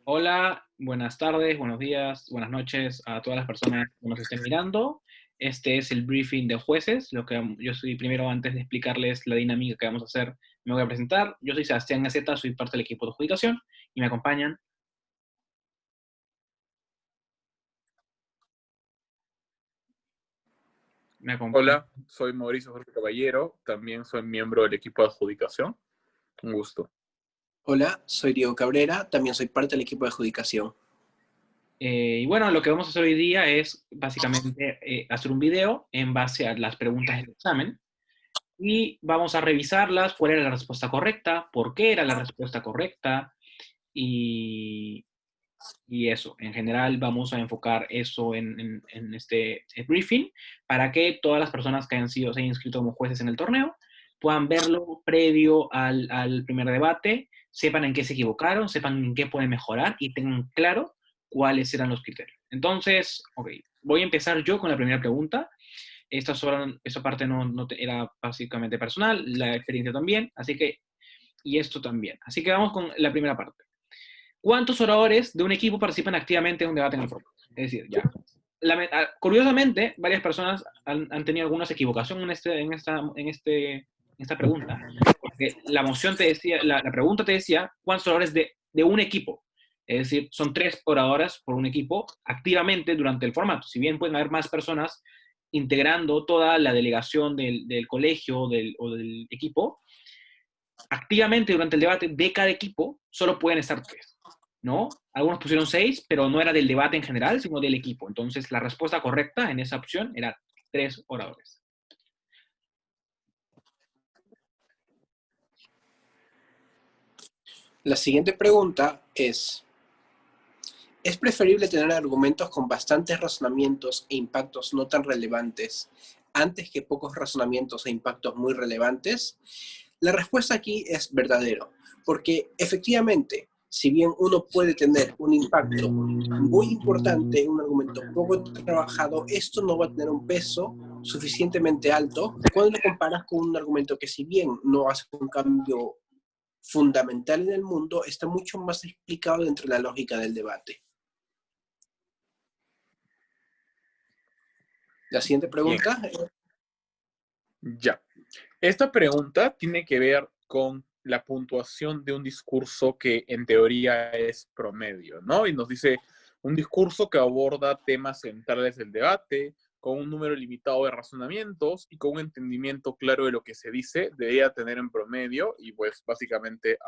Hola, buenas tardes, buenos días, buenas noches a todas las personas que nos estén mirando. Este es el briefing de jueces. Yo soy primero, antes de explicarles la dinámica que vamos a hacer, me voy a presentar. Yo soy Sebastián Gaceta, soy parte del equipo de adjudicación y me acompañan. Me acompañan. Hola, soy Mauricio Jorge Caballero, también soy miembro del equipo de adjudicación. Un gusto. Hola, soy Diego Cabrera, también soy parte del equipo de adjudicación. Y bueno, lo que vamos a hacer hoy día es básicamente hacer un video en base a las preguntas del examen y vamos a revisarlas, cuál era la respuesta correcta, por qué era la respuesta correcta y, y eso. En general vamos a enfocar eso en este briefing para que todas las personas que se hayan inscrito como jueces en el torneo puedan verlo previo al primer debate, sepan en qué se equivocaron, sepan en qué pueden mejorar y tengan claro cuáles eran los criterios. Entonces, ok, voy a empezar yo con la primera pregunta. Esta parte era básicamente personal, la experiencia también, así que, y esto también. Así que vamos con la primera parte. ¿Cuántos oradores de un equipo participan activamente en un debate en el foro? Es decir, ya. Curiosamente, varias personas han tenido algunas equivocaciones en esta pregunta, porque la moción te decía, la pregunta te decía, ¿cuántos oradores de un equipo? Es decir, son 3 oradoras por un equipo activamente durante el formato. Si bien pueden haber más personas integrando toda la delegación del colegio o del equipo, activamente durante el debate de cada equipo solo pueden estar 3, ¿no? Algunos pusieron 6, pero no era del debate en general, sino del equipo. Entonces, la respuesta correcta en esa opción era 3 oradores. La siguiente pregunta ¿es preferible tener argumentos con bastantes razonamientos e impactos no tan relevantes antes que pocos razonamientos e impactos muy relevantes? La respuesta aquí es verdadero, porque efectivamente, si bien uno puede tener un impacto muy importante en un argumento poco trabajado, esto no va a tener un peso suficientemente alto cuando lo comparas con un argumento que, si bien no hace un cambio fundamental en el mundo, está mucho más explicado dentro de la lógica del debate. La siguiente Bien, pregunta. ya. Esta pregunta tiene que ver con la puntuación de un discurso que en teoría es promedio, ¿no? Y nos dice un discurso que aborda temas centrales del debate, con un número limitado de razonamientos y con un entendimiento claro de lo que se dice, debería tener en promedio y pues básicamente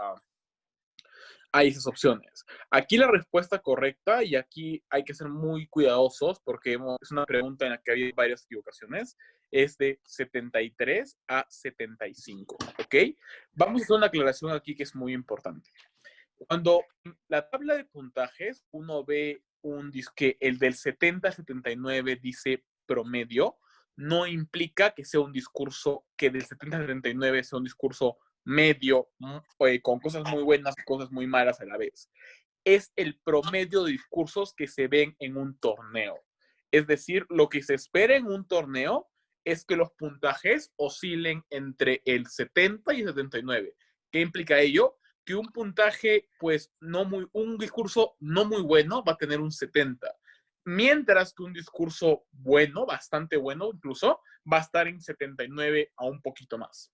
hay esas opciones. Aquí la respuesta correcta, y aquí hay que ser muy cuidadosos porque es una pregunta en la que hay varias equivocaciones, es de 73 a 75, ¿ok? Vamos a hacer una aclaración aquí que es muy importante. Cuando en la tabla de puntajes uno ve que el del 70 a 79 dice promedio, no implica que sea un discurso, que del 70 a 79 sea un discurso medio, con cosas muy buenas y cosas muy malas a la vez. Es el promedio de discursos que se ven en un torneo. Es decir, lo que se espera en un torneo es que los puntajes oscilen entre el 70 y el 79. ¿Qué implica ello? Que un puntaje, pues, un discurso no muy bueno va a tener un 70, mientras que un discurso bueno, bastante bueno incluso, va a estar en 79 a un poquito más.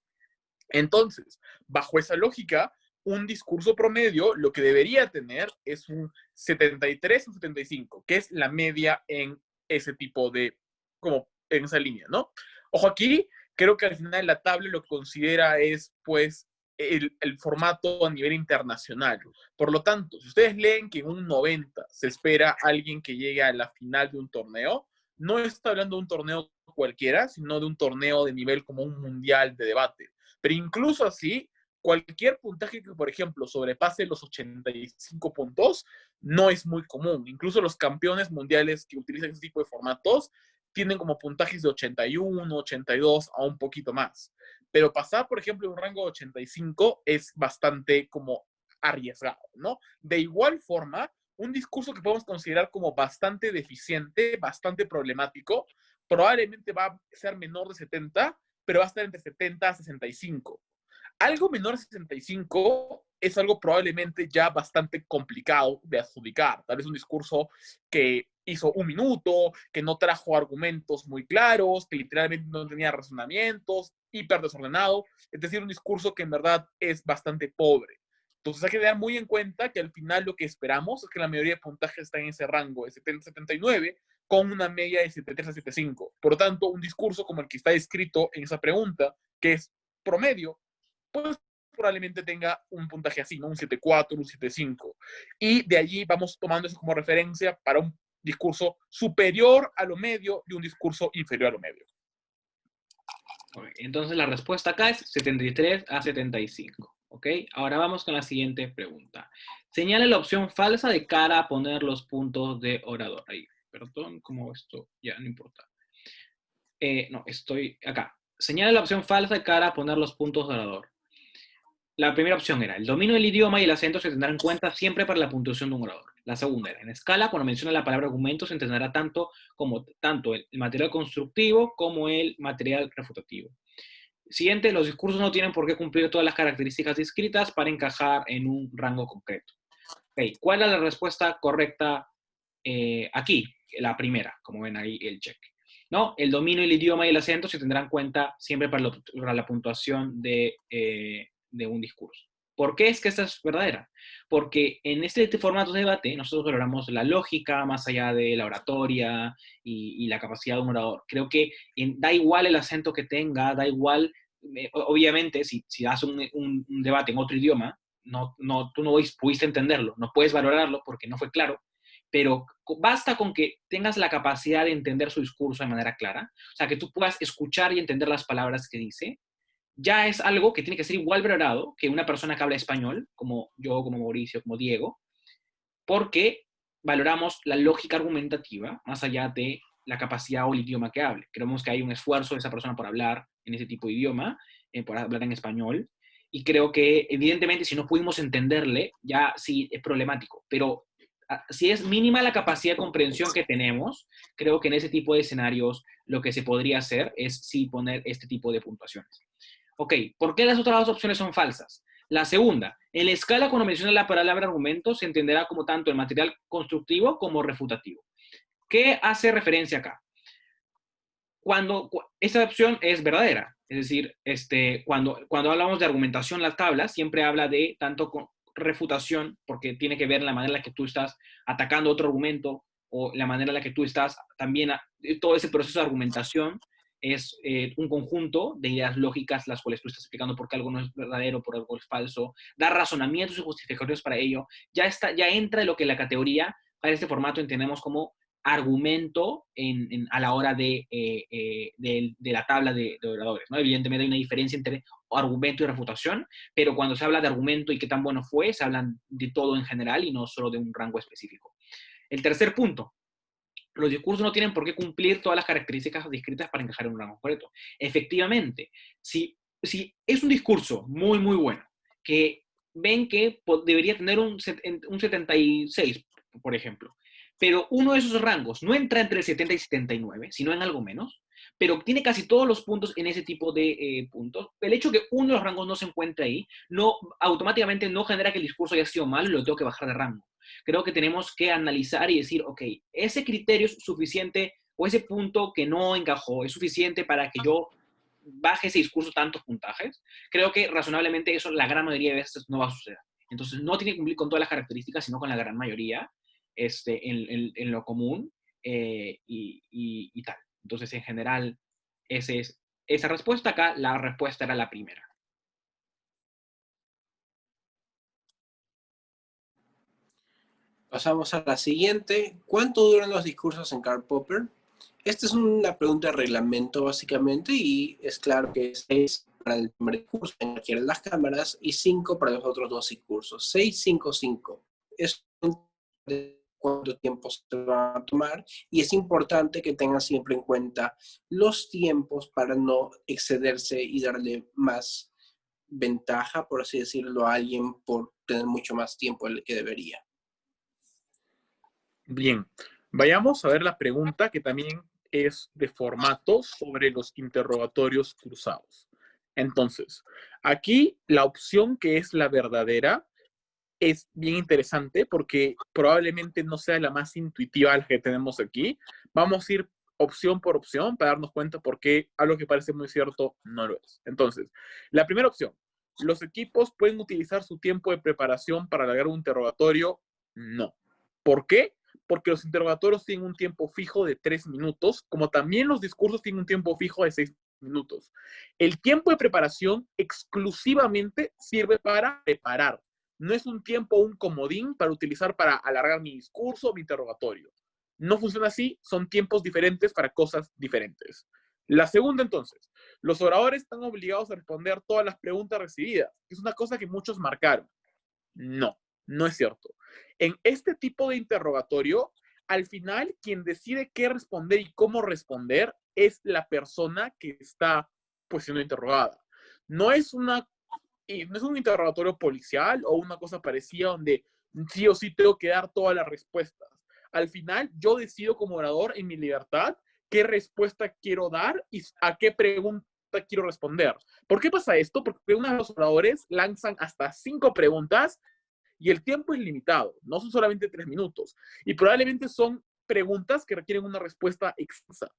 Entonces, bajo esa lógica, un discurso promedio lo que debería tener es un 73 o 75, que es la media en ese tipo de, como en esa línea, ¿no? Ojo aquí, creo que al final la tabla lo que considera es, pues, el formato a nivel internacional. Por lo tanto, si ustedes leen que en un 90 se espera alguien que llegue a la final de un torneo, no está hablando de un torneo cualquiera, sino de un torneo de nivel como un mundial de debate. Pero incluso así, cualquier puntaje que, por ejemplo, sobrepase los 85 puntos no es muy común. Incluso los campeones mundiales que utilizan ese tipo de formatos tienen como puntajes de 81, 82 a un poquito más. Pero pasar, por ejemplo, un rango de 85 es bastante como arriesgado, ¿no? De igual forma, un discurso que podemos considerar como bastante deficiente, bastante problemático, probablemente va a ser menor de 70, pero va a estar entre 70 a 65. Algo menor a 65 es algo probablemente ya bastante complicado de adjudicar. Tal vez un discurso que hizo un minuto, que no trajo argumentos muy claros, que literalmente no tenía razonamientos, hiper desordenado. Es decir, un discurso que en verdad es bastante pobre. Entonces hay que tener muy en cuenta que al final lo que esperamos es que la mayoría de puntajes está en ese rango de 70 a 79, con una media de 73 a 75. Por lo tanto, un discurso como el que está escrito en esa pregunta, que es promedio, pues probablemente tenga un puntaje así, ¿no? Un 7.4, un 7.5. Y de allí vamos tomando eso como referencia para un discurso superior a lo medio y un discurso inferior a lo medio. Entonces la respuesta acá es 73 a 75. ¿Ok? Ahora vamos con la siguiente pregunta. Señale la opción falsa de cara a poner los puntos de orador. Ahí, perdón, como esto ya no importa. No, estoy acá. Señale la opción falsa de cara a poner los puntos de orador. La primera opción era, el dominio del idioma y el acento se tendrá en cuenta siempre para la puntuación de un orador. La segunda era, en escala, cuando menciona la palabra argumento, se entenderá tanto el material constructivo como el material refutativo. Siguiente, los discursos no tienen por qué cumplir todas las características descritas para encajar en un rango concreto. Okay, ¿cuál es la respuesta correcta aquí? La primera, como ven ahí el check. ¿No? El dominio, el idioma y el acento se tendrán en cuenta siempre para la puntuación de un discurso. ¿Por qué es que esta es verdadera? Porque en este formato de debate nosotros valoramos la lógica más allá de la oratoria y la capacidad de un orador. Creo que da igual el acento que tenga, da igual, obviamente, si das un debate en otro idioma, tú no pudiste entenderlo, no puedes valorarlo porque no fue claro, pero basta con que tengas la capacidad de entender su discurso de manera clara, o sea, que tú puedas escuchar y entender las palabras que dice, ya es algo que tiene que ser igual valorado que una persona que habla español, como yo, como Mauricio, como Diego, porque valoramos la lógica argumentativa más allá de la capacidad o el idioma que hable. Creemos que hay un esfuerzo de esa persona por hablar en ese tipo de idioma, por hablar en español, y creo que evidentemente si no pudimos entenderle, ya sí es problemático, pero si es mínima la capacidad de comprensión que tenemos, creo que en ese tipo de escenarios lo que se podría hacer es sí poner este tipo de puntuaciones. Ok, ¿por qué las otras dos opciones son falsas? La segunda, en la escala cuando menciona la palabra argumento se entenderá como tanto el material constructivo como refutativo. ¿Qué hace referencia acá? Esta opción es verdadera, es decir, cuando hablamos de argumentación, la tabla siempre habla de tanto con refutación, porque tiene que ver la manera en la que tú estás atacando otro argumento o la manera en la que tú estás también, todo ese proceso de argumentación es un conjunto de ideas lógicas las cuales tú estás explicando por qué algo no es verdadero, por algo es falso, dar razonamientos y justificatorios para ello, ya entra en lo que la categoría para este formato entendemos como argumento a la hora de la tabla de oradores, ¿no? Evidentemente hay una diferencia entre argumento y refutación, pero cuando se habla de argumento y qué tan bueno fue, se habla de todo en general y no solo de un rango específico. El tercer punto, los discursos no tienen por qué cumplir todas las características descritas para encajar en un rango concreto. Efectivamente, si es un discurso muy, muy bueno, que ven que debería tener un 76, por ejemplo, pero uno de esos rangos no entra entre el 70 y 79, sino en algo menos, pero tiene casi todos los puntos en ese tipo de puntos, el hecho de que uno de los rangos no se encuentre ahí, automáticamente no genera que el discurso haya sido malo y lo tengo que bajar de rango. Creo que tenemos que analizar y decir, ok, ese criterio es suficiente o ese punto que no encajó es suficiente para que yo baje ese discurso tantos puntajes. Creo que razonablemente eso la gran mayoría de veces no va a suceder. Entonces no tiene que cumplir con todas las características, sino con la gran mayoría en lo común y tal. Entonces en general esa respuesta acá, la respuesta era la primera. Pasamos a la siguiente. ¿Cuánto duran los discursos en Karl Popper? Esta es una pregunta de reglamento básicamente y es claro que es 6 para el primer discurso en cualquiera de las cámaras y 5 para los otros dos discursos. 6, 5, 5. Es cuánto tiempo se va a tomar y es importante que tengan siempre en cuenta los tiempos para no excederse y darle más ventaja, por así decirlo, a alguien por tener mucho más tiempo del que debería. Bien, vayamos a ver la pregunta que también es de formato sobre los interrogatorios cruzados. Entonces, aquí la opción que es la verdadera es bien interesante porque probablemente no sea la más intuitiva la que tenemos aquí. Vamos a ir opción por opción para darnos cuenta por qué algo que parece muy cierto no lo es. Entonces, la primera opción, ¿los equipos pueden utilizar su tiempo de preparación para alargar un interrogatorio? No. ¿Por qué? Porque los interrogatorios tienen un tiempo fijo de 3 minutos, como también los discursos tienen un tiempo fijo de 6 minutos. El tiempo de preparación exclusivamente sirve para preparar. No es un tiempo, un comodín para utilizar para alargar mi discurso o mi interrogatorio. No funciona así, son tiempos diferentes para cosas diferentes. La segunda, entonces, los oradores están obligados a responder todas las preguntas recibidas. Es una cosa que muchos marcaron. No, no es cierto. En este tipo de interrogatorio, al final, quien decide qué responder y cómo responder es la persona que está pues siendo interrogada. No es una y no es un interrogatorio policial o una cosa parecida donde sí o sí tengo que dar todas las respuestas. Al final, yo decido como orador en mi libertad qué respuesta quiero dar y a qué pregunta quiero responder. ¿Por qué pasa esto? Porque uno de los oradores lanzan hasta 5 preguntas y el tiempo es limitado, no son solamente 3 minutos. Y probablemente son preguntas que requieren una respuesta extensa.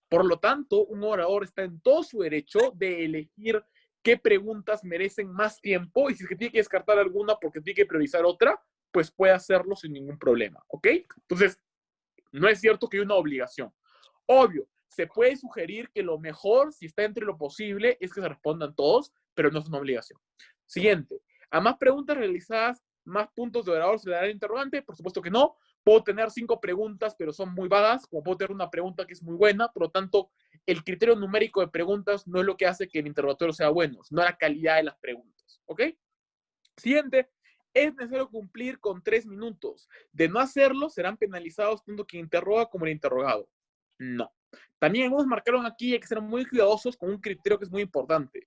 Por lo tanto, un orador está en todo su derecho de elegir qué preguntas merecen más tiempo y si es que tiene que descartar alguna porque tiene que priorizar otra, pues puede hacerlo sin ningún problema, ¿ok? Entonces, no es cierto que hay una obligación. Obvio, se puede sugerir que lo mejor, si está entre lo posible, es que se respondan todos, pero no es una obligación. Siguiente. A más preguntas realizadas, más puntos de orador se le dará el interrogante. Por supuesto que no. Puedo tener 5 preguntas, pero son muy vagas, como puedo tener una pregunta que es muy buena. Por lo tanto, el criterio numérico de preguntas no es lo que hace que el interrogatorio sea bueno, sino la calidad de las preguntas. ¿Ok? Siguiente. Es necesario cumplir con 3 minutos. De no hacerlo, serán penalizados tanto quien interroga como el interrogado. No. También algunos marcaron aquí, hay que ser muy cuidadosos con un criterio que es muy importante.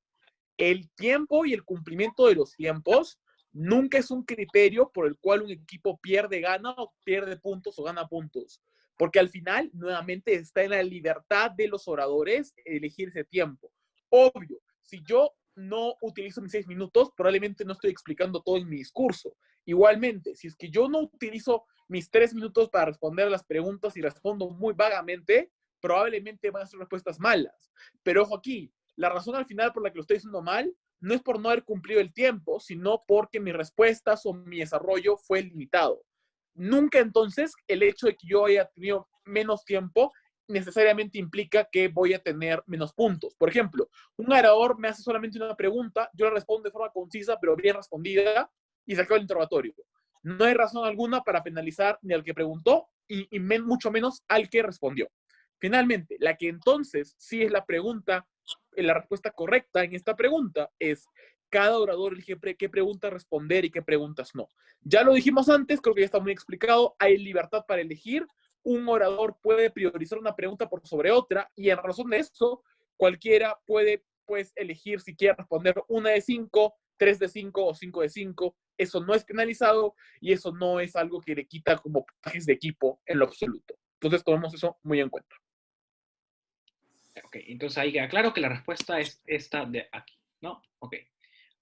El tiempo y el cumplimiento de los tiempos nunca es un criterio por el cual un equipo pierde, gana o pierde puntos o gana puntos. Porque al final, nuevamente, está en la libertad de los oradores elegir ese tiempo. Obvio, si yo no utilizo mis 6 minutos, probablemente no estoy explicando todo en mi discurso. Igualmente, si es que yo no utilizo mis 3 minutos para responder a las preguntas y respondo muy vagamente, probablemente van a ser respuestas malas. Pero ojo aquí, la razón al final por la que lo estoy diciendo mal no es por no haber cumplido el tiempo, sino porque mis respuestas o mi desarrollo fue limitado. Nunca entonces el hecho de que yo haya tenido menos tiempo necesariamente implica que voy a tener menos puntos. Por ejemplo, un orador me hace solamente una pregunta, yo la respondo de forma concisa, pero bien respondida, y se acaba el interrogatorio. No hay razón alguna para penalizar ni al que preguntó y mucho menos al que respondió. Finalmente, la que entonces sí es la pregunta, la respuesta correcta en esta pregunta es cada orador elige qué preguntas responder y qué preguntas no. Ya lo dijimos antes, creo que ya está muy explicado, hay libertad para elegir, un orador puede priorizar una pregunta por sobre otra y en razón de eso, cualquiera puede pues elegir si quiere responder 1 de 5, 3 de 5 o 5 de 5. Eso no es penalizado y eso no es algo que le quita como puntajes de equipo en lo absoluto. Entonces tomemos eso muy en cuenta. Ok, entonces ahí queda claro que la respuesta es esta de aquí, ¿no? Ok.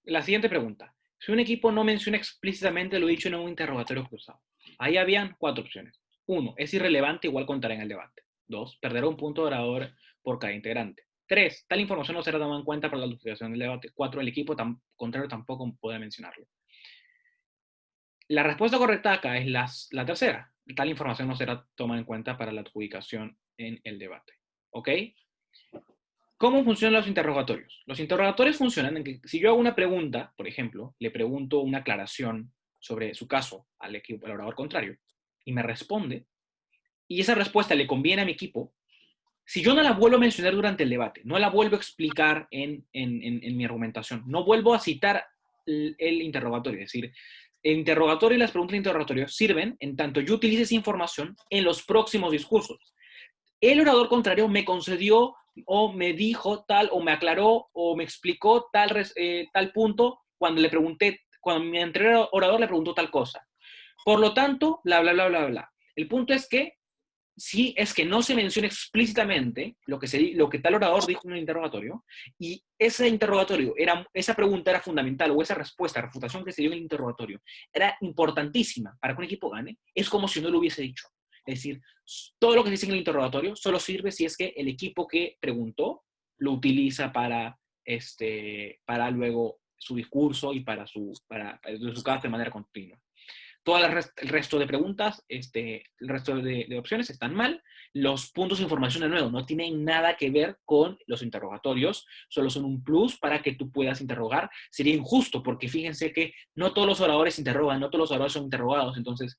La siguiente pregunta. Si un equipo no menciona explícitamente lo dicho en un interrogatorio cruzado, ahí habían 4 opciones. 1. Es irrelevante, igual contará en el debate. 2. Perderá un punto de orador por cada integrante. 3. Tal información no será tomada en cuenta para la utilización del debate. 4. El equipo contrario tampoco puede mencionarlo. La respuesta correcta acá es la tercera. Tal información no será tomada en cuenta para la adjudicación en el debate. ¿Ok? ¿Cómo funcionan los interrogatorios? Los interrogatorios funcionan en que si yo hago una pregunta, por ejemplo, le pregunto una aclaración sobre su caso al orador contrario y me responde, y esa respuesta le conviene a mi equipo, si yo no la vuelvo a mencionar durante el debate, no la vuelvo a explicar en mi argumentación, no vuelvo a citar el interrogatorio, es decir, el interrogatorio y las preguntas de interrogatorio sirven en tanto yo utilice esa información en los próximos discursos. El orador contrario me concedió o me dijo tal, o me aclaró, o me explicó tal punto cuando le pregunté, cuando mi anterior orador le preguntó tal cosa. Por lo tanto, bla, bla, bla, bla, bla. El punto es que sí es que no se menciona explícitamente lo que tal orador dijo en un interrogatorio, y ese interrogatorio, esa pregunta era fundamental, o esa respuesta, refutación que se dio en el interrogatorio, era importantísima para que un equipo gane, es como si no lo hubiese dicho. Es decir, todo lo que se dice en el interrogatorio solo sirve si es que el equipo que preguntó lo utiliza para luego su discurso y para su caso de manera continua. Todo el resto de preguntas, el resto de opciones están mal. Los puntos de información, de nuevo, no tienen nada que ver con los interrogatorios, solo son un plus para que tú puedas interrogar. Sería injusto, porque fíjense que no todos los oradores interrogan, no todos los oradores son interrogados, entonces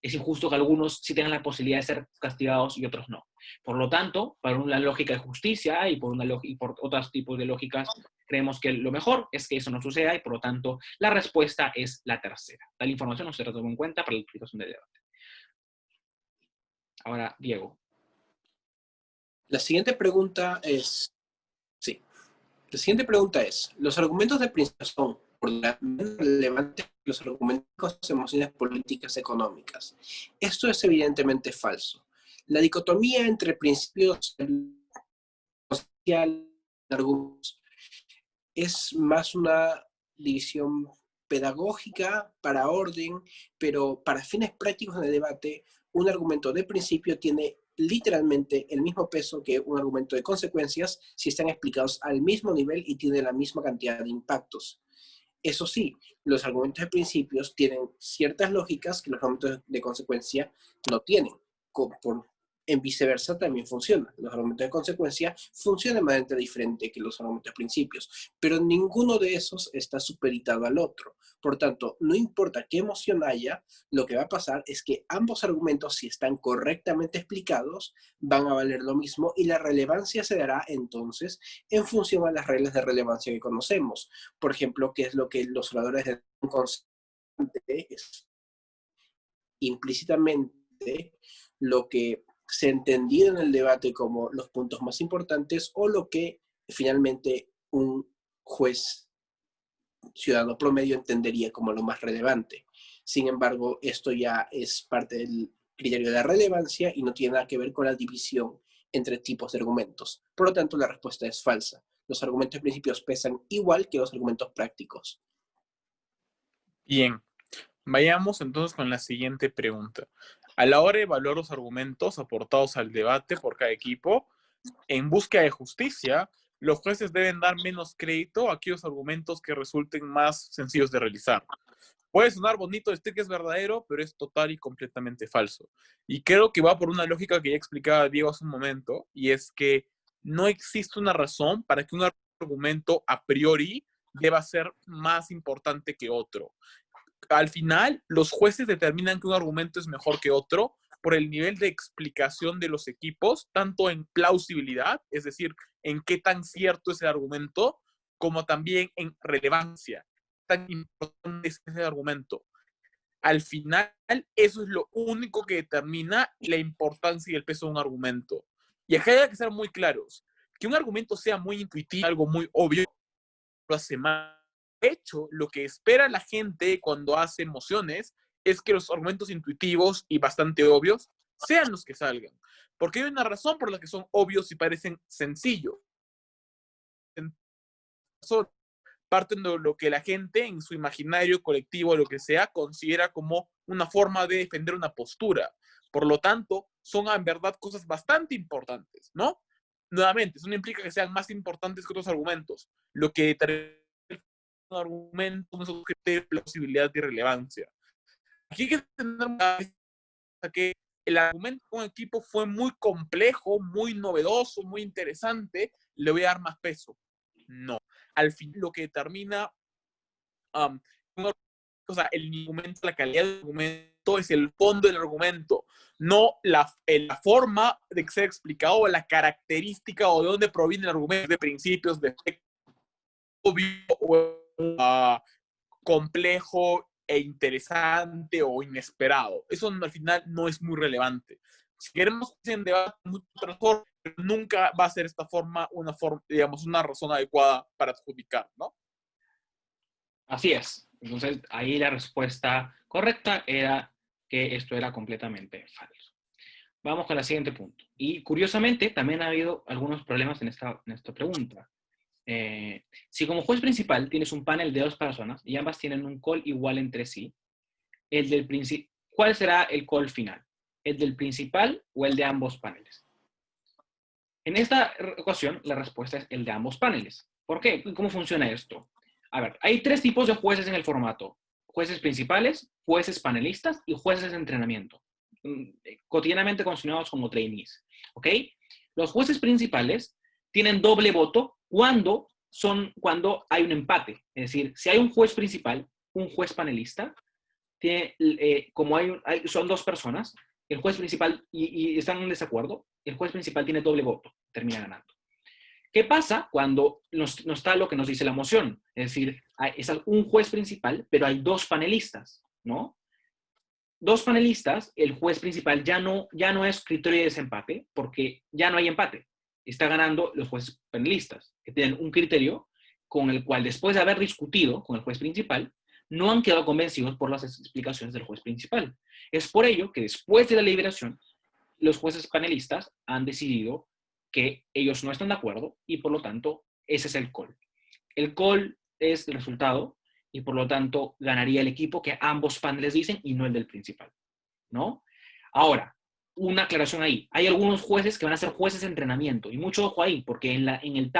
es injusto que algunos sí tengan la posibilidad de ser castigados y otros no. Por lo tanto, para una lógica de justicia y por otros tipos de lógicas, creemos que lo mejor es que eso no suceda y por lo tanto la respuesta es la tercera. Tal información no se tomó en cuenta para la explicación del debate. Ahora, Diego. La siguiente pregunta es, sí, la siguiente pregunta es, ¿los argumentos de principio son por la menos relevantes que los argumentos de emociones políticas económicas? Esto es evidentemente falso. La dicotomía entre principios sociales y argumentos es más una división pedagógica para orden, pero para fines prácticos en el debate, un argumento de principio tiene literalmente el mismo peso que un argumento de consecuencias si están explicados al mismo nivel y tiene la misma cantidad de impactos. Eso sí, los argumentos de principios tienen ciertas lógicas que los argumentos de consecuencia no tienen. En viceversa también funciona. Los argumentos de consecuencia funcionan de manera diferente que los argumentos de principios, pero ninguno de esos está supeditado al otro. Por tanto, no importa qué emoción haya, lo que va a pasar es que ambos argumentos, si están correctamente explicados, van a valer lo mismo y la relevancia se dará entonces en función a las reglas de relevancia que conocemos. Por ejemplo, qué es lo que los oradores de un constante es implícitamente lo que se entendía en el debate como los puntos más importantes o lo que finalmente un juez ciudadano promedio entendería como lo más relevante. Sin embargo, esto ya es parte del criterio de la relevancia y no tiene nada que ver con la división entre tipos de argumentos. Por lo tanto, la respuesta es falsa. Los argumentos de principios pesan igual que los argumentos prácticos. Bien, vayamos entonces con la siguiente pregunta. A la hora de evaluar los argumentos aportados al debate por cada equipo, en búsqueda de justicia, los jueces deben dar menos crédito a aquellos argumentos que resulten más sencillos de realizar. Puede sonar bonito decir que es verdadero, pero es total y completamente falso. Y creo que va por una lógica que ya explicaba Diego hace un momento, y es que no existe una razón para que un argumento a priori deba ser más importante que otro. Al final, los jueces determinan que un argumento es mejor que otro por el nivel de explicación de los equipos, tanto en plausibilidad, es decir, en qué tan cierto es el argumento, como también en relevancia, tan importante es ese argumento. Al final, eso es lo único que determina la importancia y el peso de un argumento. Y acá hay que ser muy claros. Que un argumento sea muy intuitivo, algo muy obvio, lo hace mal. De hecho, lo que espera la gente cuando hace emociones es que los argumentos intuitivos y bastante obvios sean los que salgan. Porque hay una razón por la que son obvios y parecen sencillos. Parten de lo que la gente en su imaginario colectivo, lo que sea, considera como una forma de defender una postura. Por lo tanto, son en verdad cosas bastante importantes, ¿no? Nuevamente, eso no implica que sean más importantes que otros argumentos. Lo que determina un argumento es de plausibilidad y relevancia. Aquí hay que tener que el argumento de un equipo fue muy complejo, muy novedoso, muy interesante, le voy a dar más peso. No. Al fin, lo que determina el argumento, la calidad del argumento es el fondo del argumento, no la forma de que sea explicado o la característica o de dónde proviene el argumento, de principios, de obvio o complejo e interesante o inesperado. Eso al final no es muy relevante. Si queremos que sea un debate mucho mejor, nunca va a ser esta forma, digamos, una razón adecuada para adjudicar, ¿no? Así es. Entonces, ahí la respuesta correcta era que esto era completamente falso. vamos con el siguiente punto. Y curiosamente, también ha habido algunos problemas en esta pregunta. Si como juez principal tienes un panel de 2 personas y ambas tienen un call igual entre sí, ¿cuál será el call final? ¿El del principal o el de ambos paneles? En esta ocasión, la respuesta es el de ambos paneles. ¿Por qué? ¿Cómo funciona esto? A ver, hay 3 tipos de jueces en el formato. Jueces principales, jueces panelistas y jueces de entrenamiento. Cotidianamente considerados como trainees. ¿Ok? Los jueces principales tienen doble voto cuando hay un empate. Es decir, si hay un juez principal, un juez panelista, como son 2 personas, el juez principal, y están en desacuerdo, el juez principal tiene doble voto, termina ganando. ¿Qué pasa cuando no está lo que nos dice la moción? Es decir, es un juez principal, pero hay 2 panelistas, ¿no? 2 panelistas, el juez principal ya no es criterio de desempate, porque ya no hay empate. Está ganando los jueces panelistas, que tienen un criterio con el cual, después de haber discutido con el juez principal, no han quedado convencidos por las explicaciones del juez principal. Es por ello que después de la deliberación, los jueces panelistas han decidido que ellos no están de acuerdo y por lo tanto ese es el call. El call es el resultado y por lo tanto ganaría el equipo que ambos paneles dicen y no el del principal, ¿no? Ahora, una aclaración ahí. Hay algunos jueces que van a ser jueces de entrenamiento y mucho ojo ahí porque en el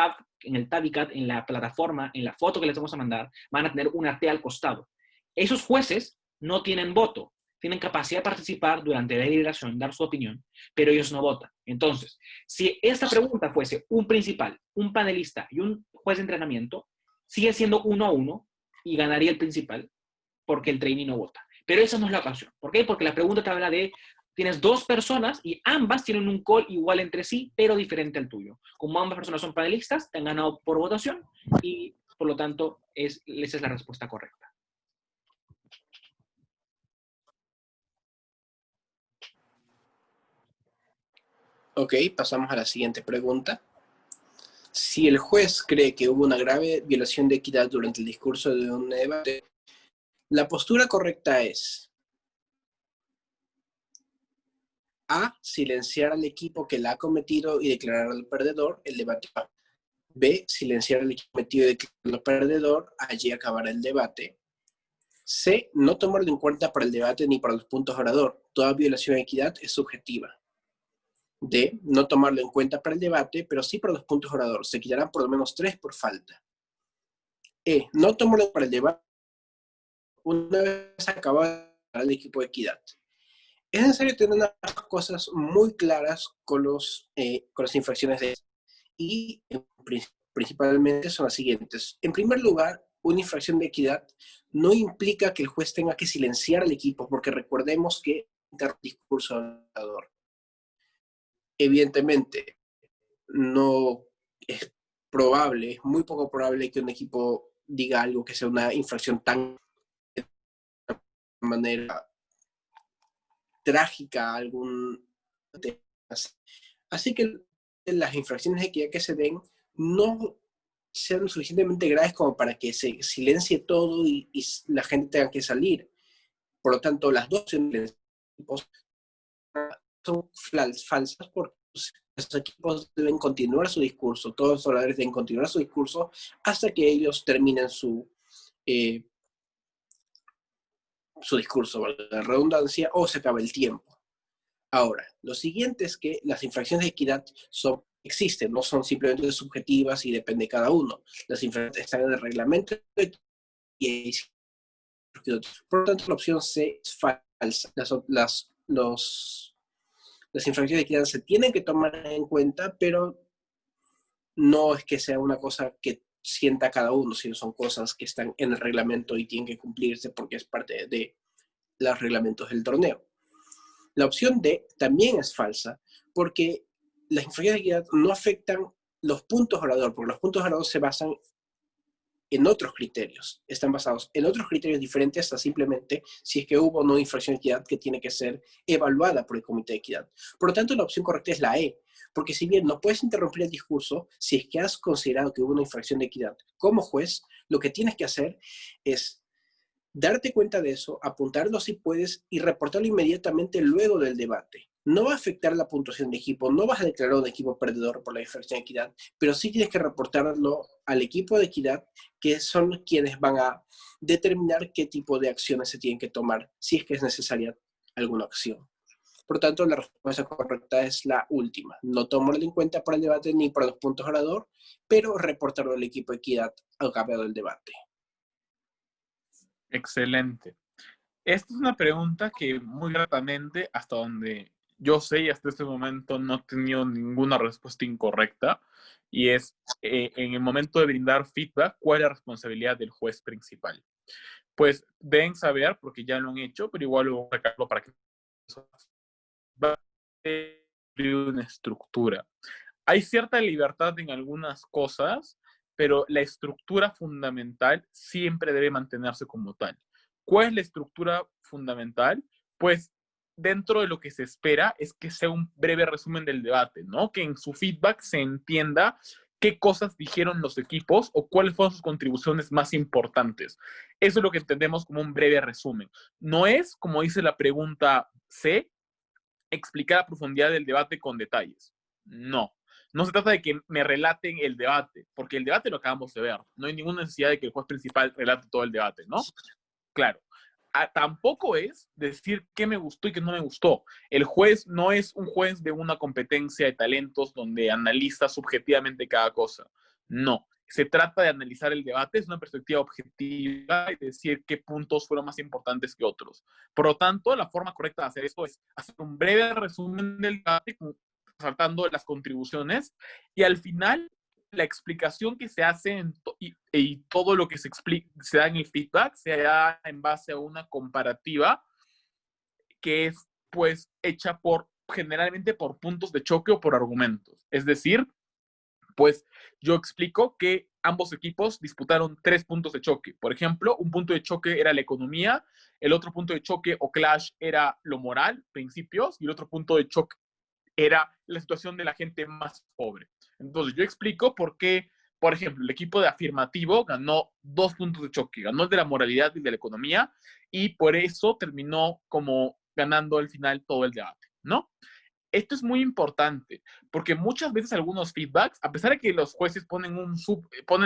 Tabicat, en la plataforma, en la foto que les vamos a mandar, van a tener una T al costado. Esos jueces no tienen voto, tienen capacidad de participar durante la deliberación, dar su opinión, pero ellos no votan. Entonces, si esta pregunta fuese un principal, un panelista y un juez de entrenamiento, sigue siendo 1-1 y ganaría el principal porque el trainee no vota. Pero esa no es la ocasión. ¿Por qué? Porque la pregunta te habla de, tienes 2 personas y ambas tienen un call igual entre sí, pero diferente al tuyo. Como ambas personas son panelistas, te han ganado por votación y por lo tanto esa es la respuesta correcta. Ok, pasamos a la siguiente pregunta. Si el juez cree que hubo una grave violación de equidad durante el discurso de un debate, la postura correcta es A. Silenciar al equipo que la ha cometido y declarar al perdedor, el debate va. B. Silenciar al equipo cometido y declarar al perdedor, allí acabará el debate. C. No tomarlo en cuenta para el debate ni para los puntos orador. Toda violación de equidad es subjetiva. D. No tomarlo en cuenta para el debate, pero sí para los puntos orador. Se quitarán por lo menos 3 por falta. E. No tomarlo para el debate una vez acabado el equipo de equidad. Es necesario tener unas cosas muy claras con las infracciones de y principalmente son las siguientes. En primer lugar, una infracción de equidad no implica que el juez tenga que silenciar al equipo, porque recordemos que es discurso orador. Evidentemente, no es probable, es muy poco probable que un equipo diga algo que sea una infracción tan de manera trágica, así que las infracciones de equidad que se den no sean suficientemente graves como para que se silencie todo y la gente tenga que salir. Por lo tanto, las dos son falsas porque los equipos deben continuar su discurso, todos los oradores deben continuar su discurso hasta que ellos terminen su discurso, valga la redundancia, o se acabe el tiempo. Ahora, lo siguiente es que las infracciones de equidad existen, no son simplemente subjetivas y depende de cada uno. Las infracciones están en el reglamento y por lo tanto la opción C es falsa. Las infracciones de equidad se tienen que tomar en cuenta, pero no es que sea una cosa que sienta cada uno, sino son cosas que están en el reglamento y tienen que cumplirse porque es parte de los reglamentos del torneo. La opción D también es falsa porque las infracciones de equidad no afectan los puntos orador, porque los puntos orador se basan en otros criterios, están basados en otros criterios diferentes a simplemente si es que hubo o no infracción de equidad que tiene que ser evaluada por el comité de equidad. Por lo tanto, la opción correcta es la E, porque si bien no puedes interrumpir el discurso, si es que has considerado que hubo una infracción de equidad como juez, lo que tienes que hacer es darte cuenta de eso, apuntarlo si puedes y reportarlo inmediatamente luego del debate. no va a afectar la puntuación de equipo, no vas a declarar un equipo perdedor por la diferencia de equidad, pero sí tienes que reportarlo al equipo de equidad, que son quienes van a determinar qué tipo de acciones se tienen que tomar, si es que es necesaria alguna acción. Por tanto, la respuesta correcta es la última. No tomarlo en cuenta para el debate ni para los puntos orador, pero reportarlo al equipo de equidad al cabo del debate. Excelente. Esta es una pregunta que muy gratamente, hasta donde yo sé y hasta este momento no he tenido ninguna respuesta incorrecta, y es, en el momento de brindar feedback, ¿cuál es la responsabilidad del juez principal? Pues deben saber, porque ya lo han hecho, pero igual lo recalco para que va a tener una estructura. Hay cierta libertad en algunas cosas, pero la estructura fundamental siempre debe mantenerse como tal. ¿Cuál es la estructura fundamental? Pues dentro de lo que se espera es que sea un breve resumen del debate, ¿no? Que en su feedback se entienda qué cosas dijeron los equipos o cuáles fueron sus contribuciones más importantes. Eso es lo que entendemos como un breve resumen. No es, como dice la pregunta C, explicar a profundidad del debate con detalles. No. No se trata de que me relaten el debate, porque el debate lo acabamos de ver. No hay ninguna necesidad de que el juez principal relate todo el debate, ¿no? Claro. Tampoco es decir qué me gustó y qué no me gustó. El juez no es un juez de una competencia de talentos donde analiza subjetivamente cada cosa. No. Se trata de analizar el debate desde una perspectiva objetiva y decir qué puntos fueron más importantes que otros. Por lo tanto, la forma correcta de hacer esto es hacer un breve resumen del debate, saltando las contribuciones, y al final la explicación que se hace y todo lo que se da en el feedback se da en base a una comparativa que es pues hecha generalmente por puntos de choque o por argumentos. Es decir, pues yo explico que ambos equipos disputaron 3 puntos de choque. Por ejemplo, un punto de choque era la economía, el otro punto de choque o clash era lo moral, principios, y el otro punto de choque era la situación de la gente más pobre. Entonces yo explico por qué, por ejemplo, el equipo de afirmativo ganó 2 puntos de choque, ganó el de la moralidad y de la economía, y por eso terminó como ganando al final todo el debate, ¿no? Esto es muy importante, porque muchas veces algunos feedbacks, a pesar de que los jueces ponen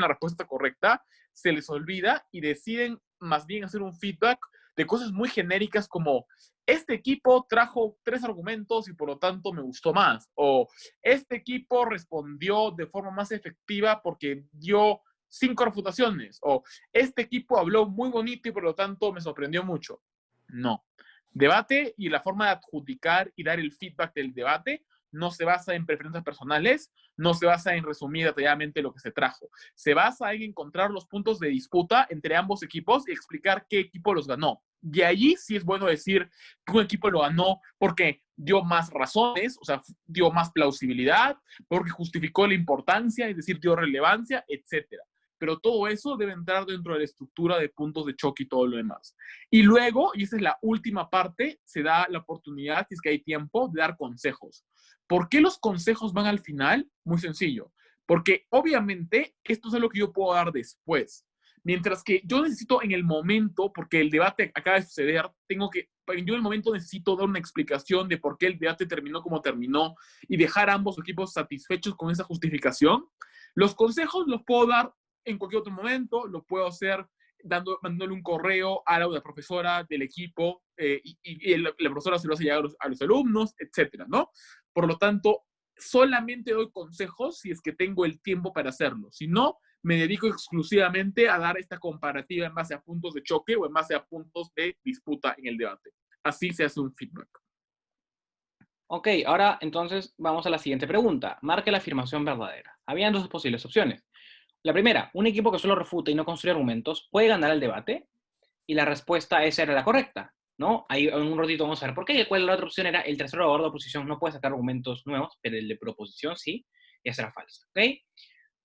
la respuesta correcta, se les olvida y deciden más bien hacer un feedback de cosas muy genéricas como este equipo trajo 3 argumentos y por lo tanto me gustó más, o este equipo respondió de forma más efectiva porque dio 5 refutaciones, o este equipo habló muy bonito y por lo tanto me sorprendió mucho. No. Debate y la forma de adjudicar y dar el feedback del debate no se basa en preferencias personales, no se basa en resumir detalladamente lo que se trajo. Se basa en encontrar los puntos de disputa entre ambos equipos y explicar qué equipo los ganó. De allí sí es bueno decir que un equipo lo ganó porque dio más razones, o sea, dio más plausibilidad, porque justificó la importancia, es decir, dio relevancia, etcétera. Pero todo eso debe entrar dentro de la estructura de puntos de choque y todo lo demás. Y luego, y esa es la última parte, se da la oportunidad, si es que hay tiempo, de dar consejos. ¿Por qué los consejos van al final? Muy sencillo. Porque obviamente esto es algo que yo puedo dar después. Mientras que yo necesito en el momento, porque el debate acaba de suceder, yo en el momento necesito dar una explicación de por qué el debate terminó como terminó y dejar a ambos equipos satisfechos con esa justificación. Los consejos los puedo dar en cualquier otro momento, lo puedo hacer mandándole un correo a la profesora del equipo y la profesora se lo hace llegar a los alumnos, etcétera, ¿no? Por lo tanto, solamente doy consejos si es que tengo el tiempo para hacerlo. Si no, me dedico exclusivamente a dar esta comparativa en base a puntos de choque o en base a puntos de disputa en el debate. Así se hace un feedback. Ok, ahora entonces vamos a la siguiente pregunta. Marque la afirmación verdadera. Habían 2 posibles opciones. La primera, un equipo que solo refuta y no construye argumentos puede ganar el debate. Y la respuesta esa era la correcta, ¿no? Ahí en un ratito vamos a ver por qué. ¿Cuál la otra opción era? El tercero orador de oposición no puede sacar argumentos nuevos, pero el de proposición sí, y esa era falsa, ¿ok?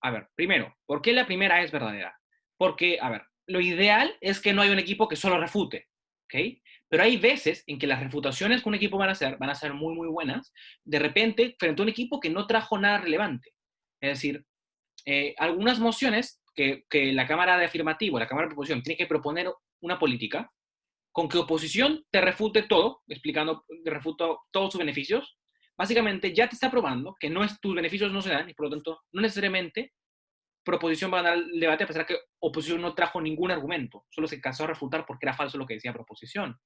A ver, primero, ¿por qué la primera es verdadera? Porque, a ver, lo ideal es que no haya un equipo que solo refute, ¿ok? Pero hay veces en que las refutaciones que un equipo van a ser muy, muy buenas, de repente, frente a un equipo que no trajo nada relevante. Es decir, algunas mociones que la Cámara de Afirmativo, la Cámara de Proposición, tiene que proponer una política, con que oposición te refute todo, te refuta todos sus beneficios, básicamente ya te está probando que tus beneficios no se dan y por lo tanto no necesariamente proposición va a ganar el debate a pesar de que oposición no trajo ningún argumento, solo se cansó a refutar porque era falso lo que decía proposición.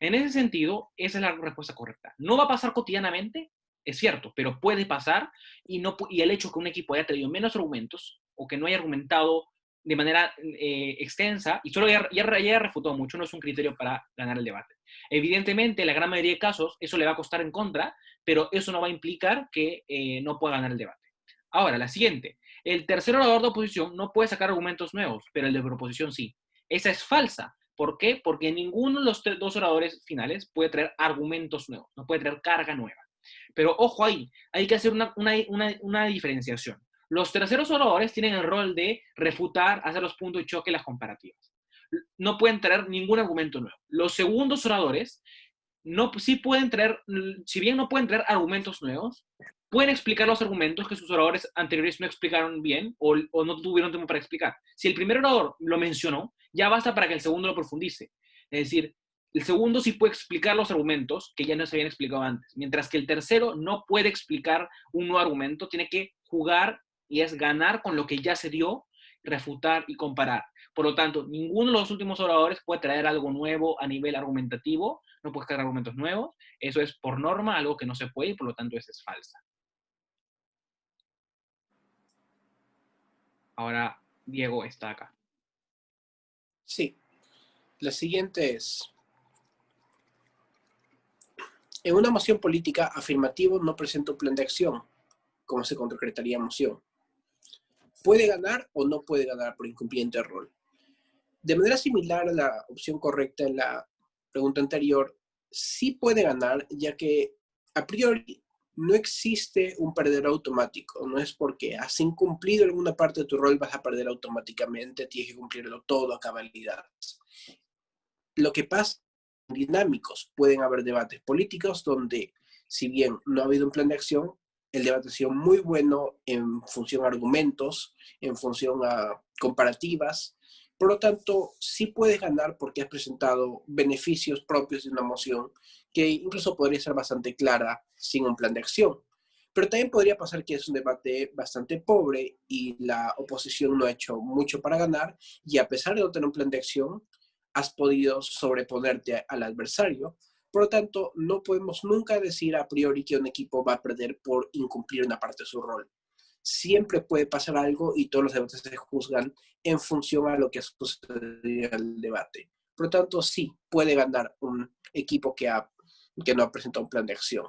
En ese sentido, esa es la respuesta correcta. No va a pasar cotidianamente, es cierto, pero puede pasar y el hecho que un equipo haya traído menos argumentos o que no haya argumentado de manera extensa y solo haya refutado mucho no es un criterio para ganar el debate. Evidentemente, en la gran mayoría de casos, eso le va a costar en contra, pero eso no va a implicar que no pueda ganar el debate. Ahora, la siguiente. El tercer orador de oposición no puede sacar argumentos nuevos, pero el de proposición sí. Esa es falsa. ¿Por qué? Porque ninguno de los dos oradores finales puede traer argumentos nuevos, no puede traer carga nueva. Pero ojo ahí, hay que hacer una diferenciación. Los terceros oradores tienen el rol de refutar, hacer los puntos de choque y las comparativas. No pueden traer ningún argumento nuevo. Los segundos oradores sí pueden traer, si bien no pueden traer argumentos nuevos, pueden explicar los argumentos que sus oradores anteriores no explicaron bien o no tuvieron tiempo para explicar. Si el primer orador lo mencionó, ya basta para que el segundo lo profundice. Es decir, el segundo sí puede explicar los argumentos que ya no se habían explicado antes, mientras que el tercero no puede explicar un nuevo argumento, tiene que jugar y es ganar con lo que ya se dio, refutar y comparar. Por lo tanto, ninguno de los últimos oradores puede traer algo nuevo a nivel argumentativo, no puede traer argumentos nuevos, eso es por norma algo que no se puede y por lo tanto esa es falsa. Ahora Diego está acá. Sí. La siguiente es: en una moción política, afirmativo no presenta un plan de acción. ¿Cómo se concretaría moción? ¿Puede ganar o no puede ganar por incumplimiento de rol? De manera similar a la opción correcta en la pregunta anterior, sí puede ganar, ya que a priori no existe un perdedor automático. No es porque has incumplido alguna parte de tu rol vas a perder automáticamente, tienes que cumplirlo todo a cabalidad. Lo que pasa dinámicos. Pueden haber debates políticos donde, si bien no ha habido un plan de acción, el debate ha sido muy bueno en función a argumentos, en función a comparativas. Por lo tanto, sí puedes ganar porque has presentado beneficios propios de una moción que incluso podría ser bastante clara sin un plan de acción. Pero también podría pasar que es un debate bastante pobre y la oposición no ha hecho mucho para ganar y a pesar de no tener un plan de acción, has podido sobreponerte al adversario. Por lo tanto, no podemos nunca decir a priori que un equipo va a perder por incumplir una parte de su rol. Siempre puede pasar algo y todos los debates se juzgan en función a lo que sucedido en el debate. Por lo tanto, sí, puede ganar un equipo que no ha presentado un plan de acción.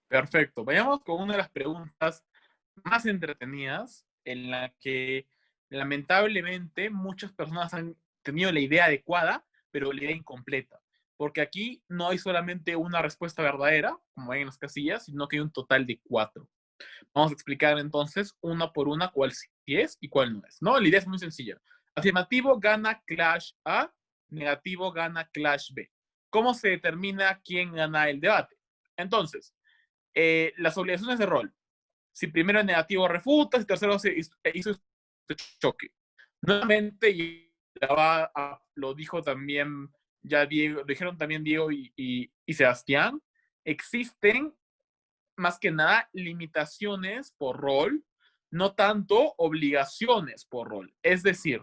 Perfecto. Vayamos con una de las preguntas más entretenidas en la que lamentablemente muchas personas han tenido la idea adecuada, pero la idea incompleta. Porque aquí no hay solamente una respuesta verdadera, como hay en las casillas, sino que hay un total de 4. Vamos a explicar entonces una por una cuál sí es y cuál no es, ¿no? La idea es muy sencilla. Afirmativo gana Clash A, negativo gana Clash B. ¿Cómo se determina quién gana el debate? Entonces, las obligaciones de rol. Si primero el negativo refuta, si tercero hizo choque. Nuevamente, lo dijo también ya Diego, lo dijeron también Diego y Sebastián, existen más que nada limitaciones por rol, no tanto obligaciones por rol. Es decir,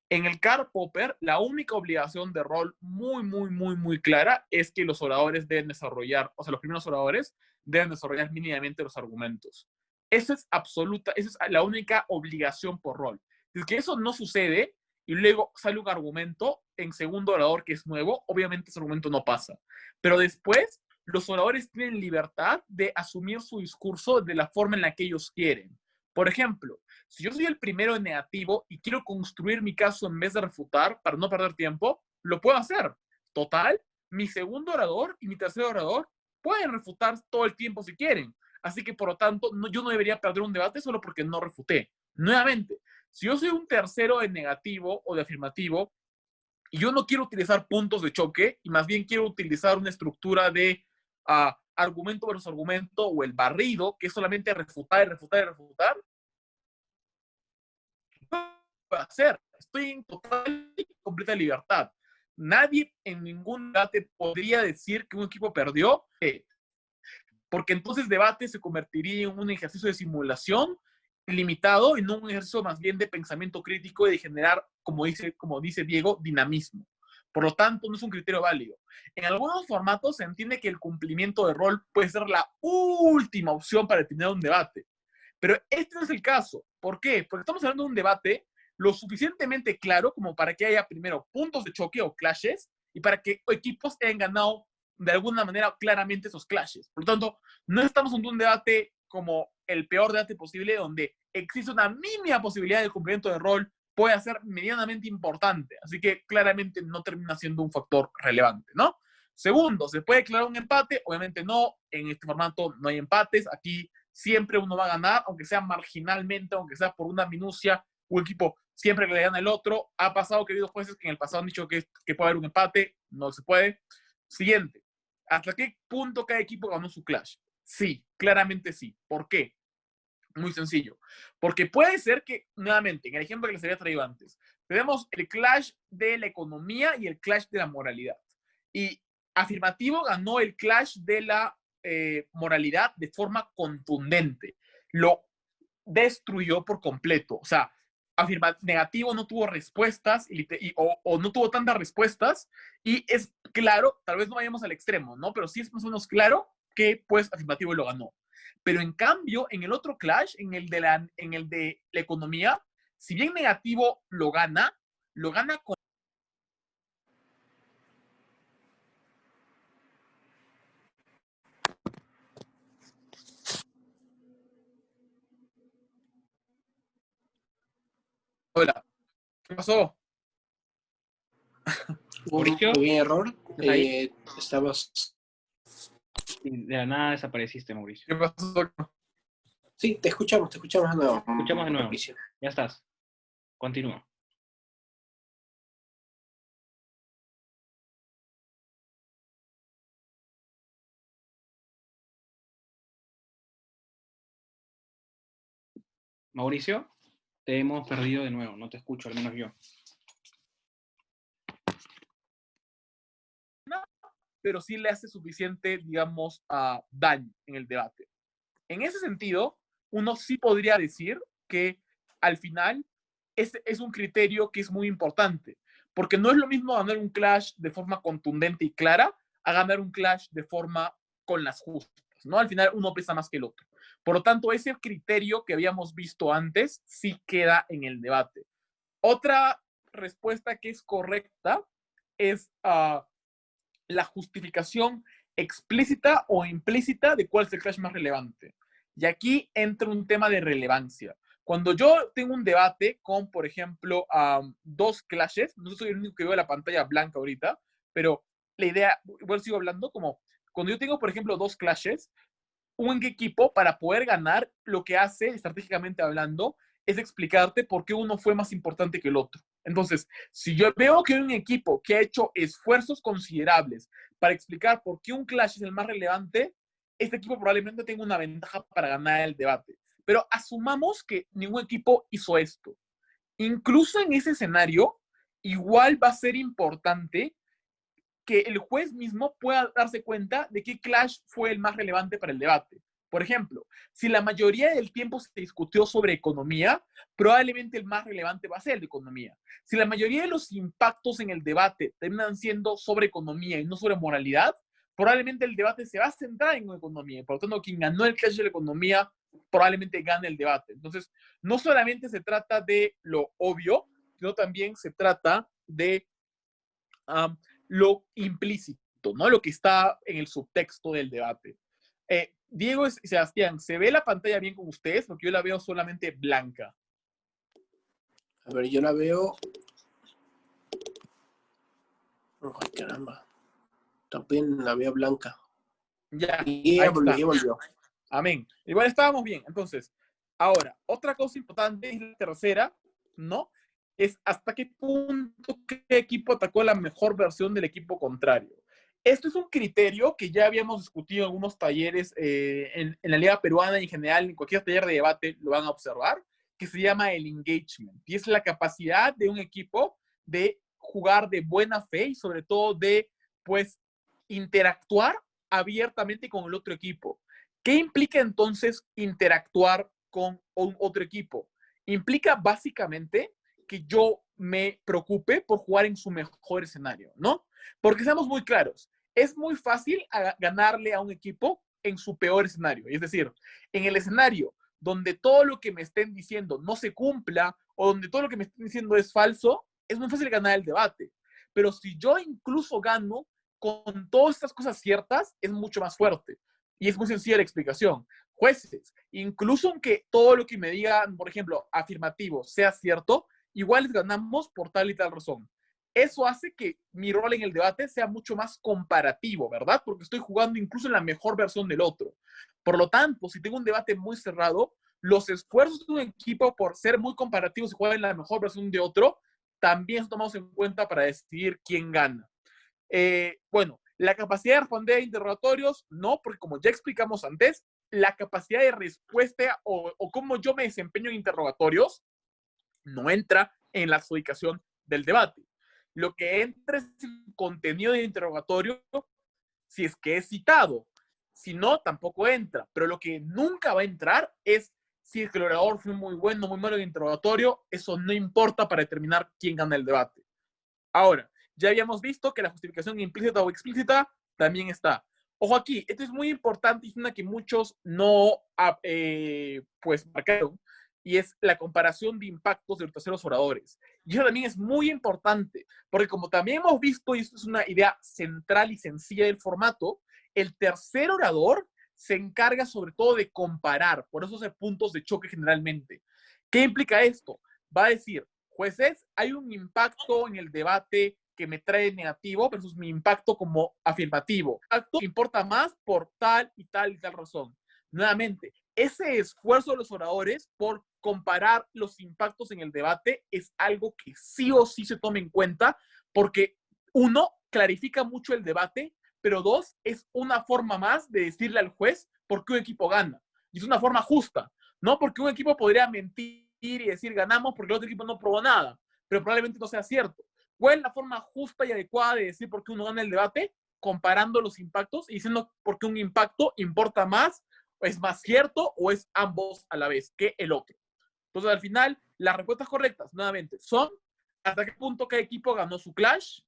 en el Karl Popper, la única obligación de rol muy clara es que los oradores deben desarrollar, o sea, los primeros oradores deben desarrollar mínimamente los argumentos. Esa es la única obligación por rol. Si es que eso no sucede y luego sale un argumento en segundo orador que es nuevo, obviamente ese argumento no pasa. Pero después, los oradores tienen libertad de asumir su discurso de la forma en la que ellos quieren. Por ejemplo, si yo soy el primero en negativo y quiero construir mi caso en vez de refutar para no perder tiempo, lo puedo hacer. Total, mi segundo orador y mi tercer orador pueden refutar todo el tiempo si quieren. Así que, por lo tanto, yo no debería perder un debate solo porque no refuté. Nuevamente, si yo soy un tercero de negativo o de afirmativo y yo no quiero utilizar puntos de choque y más bien quiero utilizar una estructura de argumento versus argumento o el barrido, que es solamente refutar y refutar y refutar, puedo hacer. Estoy en total y completa libertad. Nadie en ningún debate podría decir que un equipo perdió, porque entonces el debate se convertiría en un ejercicio de simulación limitado y no un ejercicio más bien de pensamiento crítico y de generar, como dice Diego, dinamismo. Por lo tanto, no es un criterio válido. En algunos formatos se entiende que el cumplimiento de rol puede ser la última opción para terminar un debate. Pero este no es el caso. ¿Por qué? Porque estamos hablando de un debate lo suficientemente claro como para que haya primero puntos de choque o clashes y para que equipos hayan ganado de alguna manera claramente esos clashes. Por lo tanto, no estamos en un debate como el peor debate posible donde existe una mínima posibilidad de cumplimiento de rol puede ser medianamente importante. Así que claramente no termina siendo un factor relevante, ¿no? Segundo, ¿se puede declarar un empate? Obviamente no. En este formato no hay empates. Aquí siempre uno va a ganar, aunque sea marginalmente, aunque sea por una minucia, un equipo siempre le gana el otro. Ha pasado que ha habido jueces que en el pasado han dicho que puede haber un empate, no se puede. Siguiente, ¿hasta qué punto cada equipo ganó su clash? Sí, claramente sí. ¿Por qué? Muy sencillo. Porque puede ser que, nuevamente, en el ejemplo que les había traído antes, tenemos el clash de la economía y el clash de la moralidad. Y Afirmativo ganó el clash de la moralidad de forma contundente. Lo destruyó por completo. O sea, Negativo no tuvo respuestas o no tuvo tantas respuestas y es claro, tal vez no vayamos al extremo, ¿no? Pero sí es más o menos claro que pues Afirmativo lo ganó. Pero en cambio, en el otro clash, en el de la economía, si bien Negativo lo gana con... Hola, ¿qué pasó? Un Mauricio, pequeño error. ¿estás ahí? Estabas... Y de la nada desapareciste, Mauricio. ¿Qué pasó? Sí, te escuchamos de nuevo, Escuchamos de nuevo. Mauricio. Ya estás. Continúa. Mauricio, te hemos perdido de nuevo. No te escucho, al menos yo. Pero sí le hace suficiente, digamos, daño en el debate. En ese sentido, uno sí podría decir que al final este es un criterio que es muy importante, porque no es lo mismo ganar un clash de forma contundente y clara a ganar un clash de forma con las justas, ¿no? Al final uno pesa más que el otro. Por lo tanto, ese criterio que habíamos visto antes sí queda en el debate. Otra respuesta que es correcta es la justificación explícita o implícita de cuál es el clash más relevante. Y aquí entra un tema de relevancia. Cuando yo tengo un debate con, por ejemplo, dos clashes, no soy el único que veo la pantalla blanca ahorita, pero la idea, igual sigo hablando, como cuando yo tengo, por ejemplo, dos clashes, un equipo para poder ganar lo que hace, estratégicamente hablando, es explicarte por qué uno fue más importante que el otro. Entonces, si yo veo que hay un equipo que ha hecho esfuerzos considerables para explicar por qué un clash es el más relevante, este equipo probablemente tenga una ventaja para ganar el debate. Pero asumamos que ningún equipo hizo esto. Incluso en ese escenario, igual va a ser importante que el juez mismo pueda darse cuenta de qué clash fue el más relevante para el debate. Por ejemplo, si la mayoría del tiempo se discutió sobre economía, probablemente el más relevante va a ser el de economía. Si la mayoría de los impactos en el debate terminan siendo sobre economía y no sobre moralidad, probablemente el debate se va a centrar en economía. Por lo tanto, quien ganó el clash de la economía probablemente gane el debate. Entonces, no solamente se trata de lo obvio, sino también se trata de lo implícito, ¿no? Lo que está en el subtexto del debate. Diego y Sebastián, ¿se ve la pantalla bien con ustedes? Porque yo la veo solamente blanca. A ver, yo la veo... Ay, caramba. También la veo blanca. Ya, Y ahí ya está. volvió. Amén. Igual estábamos bien. Entonces, ahora, otra cosa importante es la tercera, ¿no? Es hasta qué punto qué equipo atacó la mejor versión del equipo contrario. Esto es un criterio que ya habíamos discutido en algunos talleres en la Liga Peruana y en general en cualquier taller de debate lo van a observar. que se llama el engagement, y es la capacidad de un equipo de jugar de buena fe y sobre todo de, pues, interactuar abiertamente con el otro equipo. ¿Qué implica entonces interactuar con otro equipo? Implica básicamente que yo me preocupe por jugar en su mejor escenario, ¿no? Porque seamos muy claros, es muy fácil ganarle a un equipo en su peor escenario. Es decir, en el escenario donde todo lo que me estén diciendo no se cumpla o donde todo lo que me estén diciendo es falso, es muy fácil ganar el debate. Pero si yo incluso gano con todas estas cosas ciertas, es mucho más fuerte. Y es muy sencilla la explicación. Jueces, incluso aunque todo lo que me digan, por ejemplo, afirmativo, sea cierto, igual les ganamos por tal y tal razón. Eso hace que mi rol en el debate sea mucho más comparativo, ¿verdad? Porque estoy jugando incluso en la mejor versión del otro. Por lo tanto, si tengo un debate muy cerrado, los esfuerzos de un equipo por ser muy comparativos y jugar en la mejor versión de otro, también son tomados en cuenta para decidir quién gana. Bueno, la capacidad de responder a interrogatorios, no, porque como ya explicamos antes, la capacidad de respuesta o cómo yo me desempeño en interrogatorios no entra en la adjudicación del debate. Lo que entra es el contenido del interrogatorio si es que es citado. Si no, tampoco entra. Pero lo que nunca va a entrar es si el orador fue muy bueno o muy malo en el interrogatorio. Eso no importa para determinar quién gana el debate. Ahora, ya habíamos visto que la justificación implícita o explícita también está. Ojo aquí, esto es muy importante y es una que muchos no pues marcaron, y es la comparación de impactos de los terceros oradores. Y eso también es muy importante, porque como también hemos visto, y esto es una idea central y sencilla del formato, el tercer orador se encarga sobre todo de comparar, por eso hace puntos de choque generalmente. ¿Qué implica esto? Va a decir, jueces, hay un impacto en el debate que me trae negativo versus mi impacto como afirmativo. Impacto importa más por tal y tal y tal razón. Nuevamente, ese esfuerzo de los oradores por comparar los impactos en el debate es algo que sí o sí se toma en cuenta porque, uno, clarifica mucho el debate, pero dos, es una forma más de decirle al juez por qué un equipo gana. Y es una forma justa, ¿no? Porque un equipo podría mentir y decir ganamos porque el otro equipo no probó nada, pero probablemente no sea cierto. ¿Cuál es la forma justa y adecuada de decir por qué uno gana el debate? Comparando los impactos y diciendo por qué un impacto importa más, es más cierto o es ambos a la vez que el otro. Entonces, al final, las respuestas correctas, nuevamente, son hasta qué punto cada equipo ganó su clash.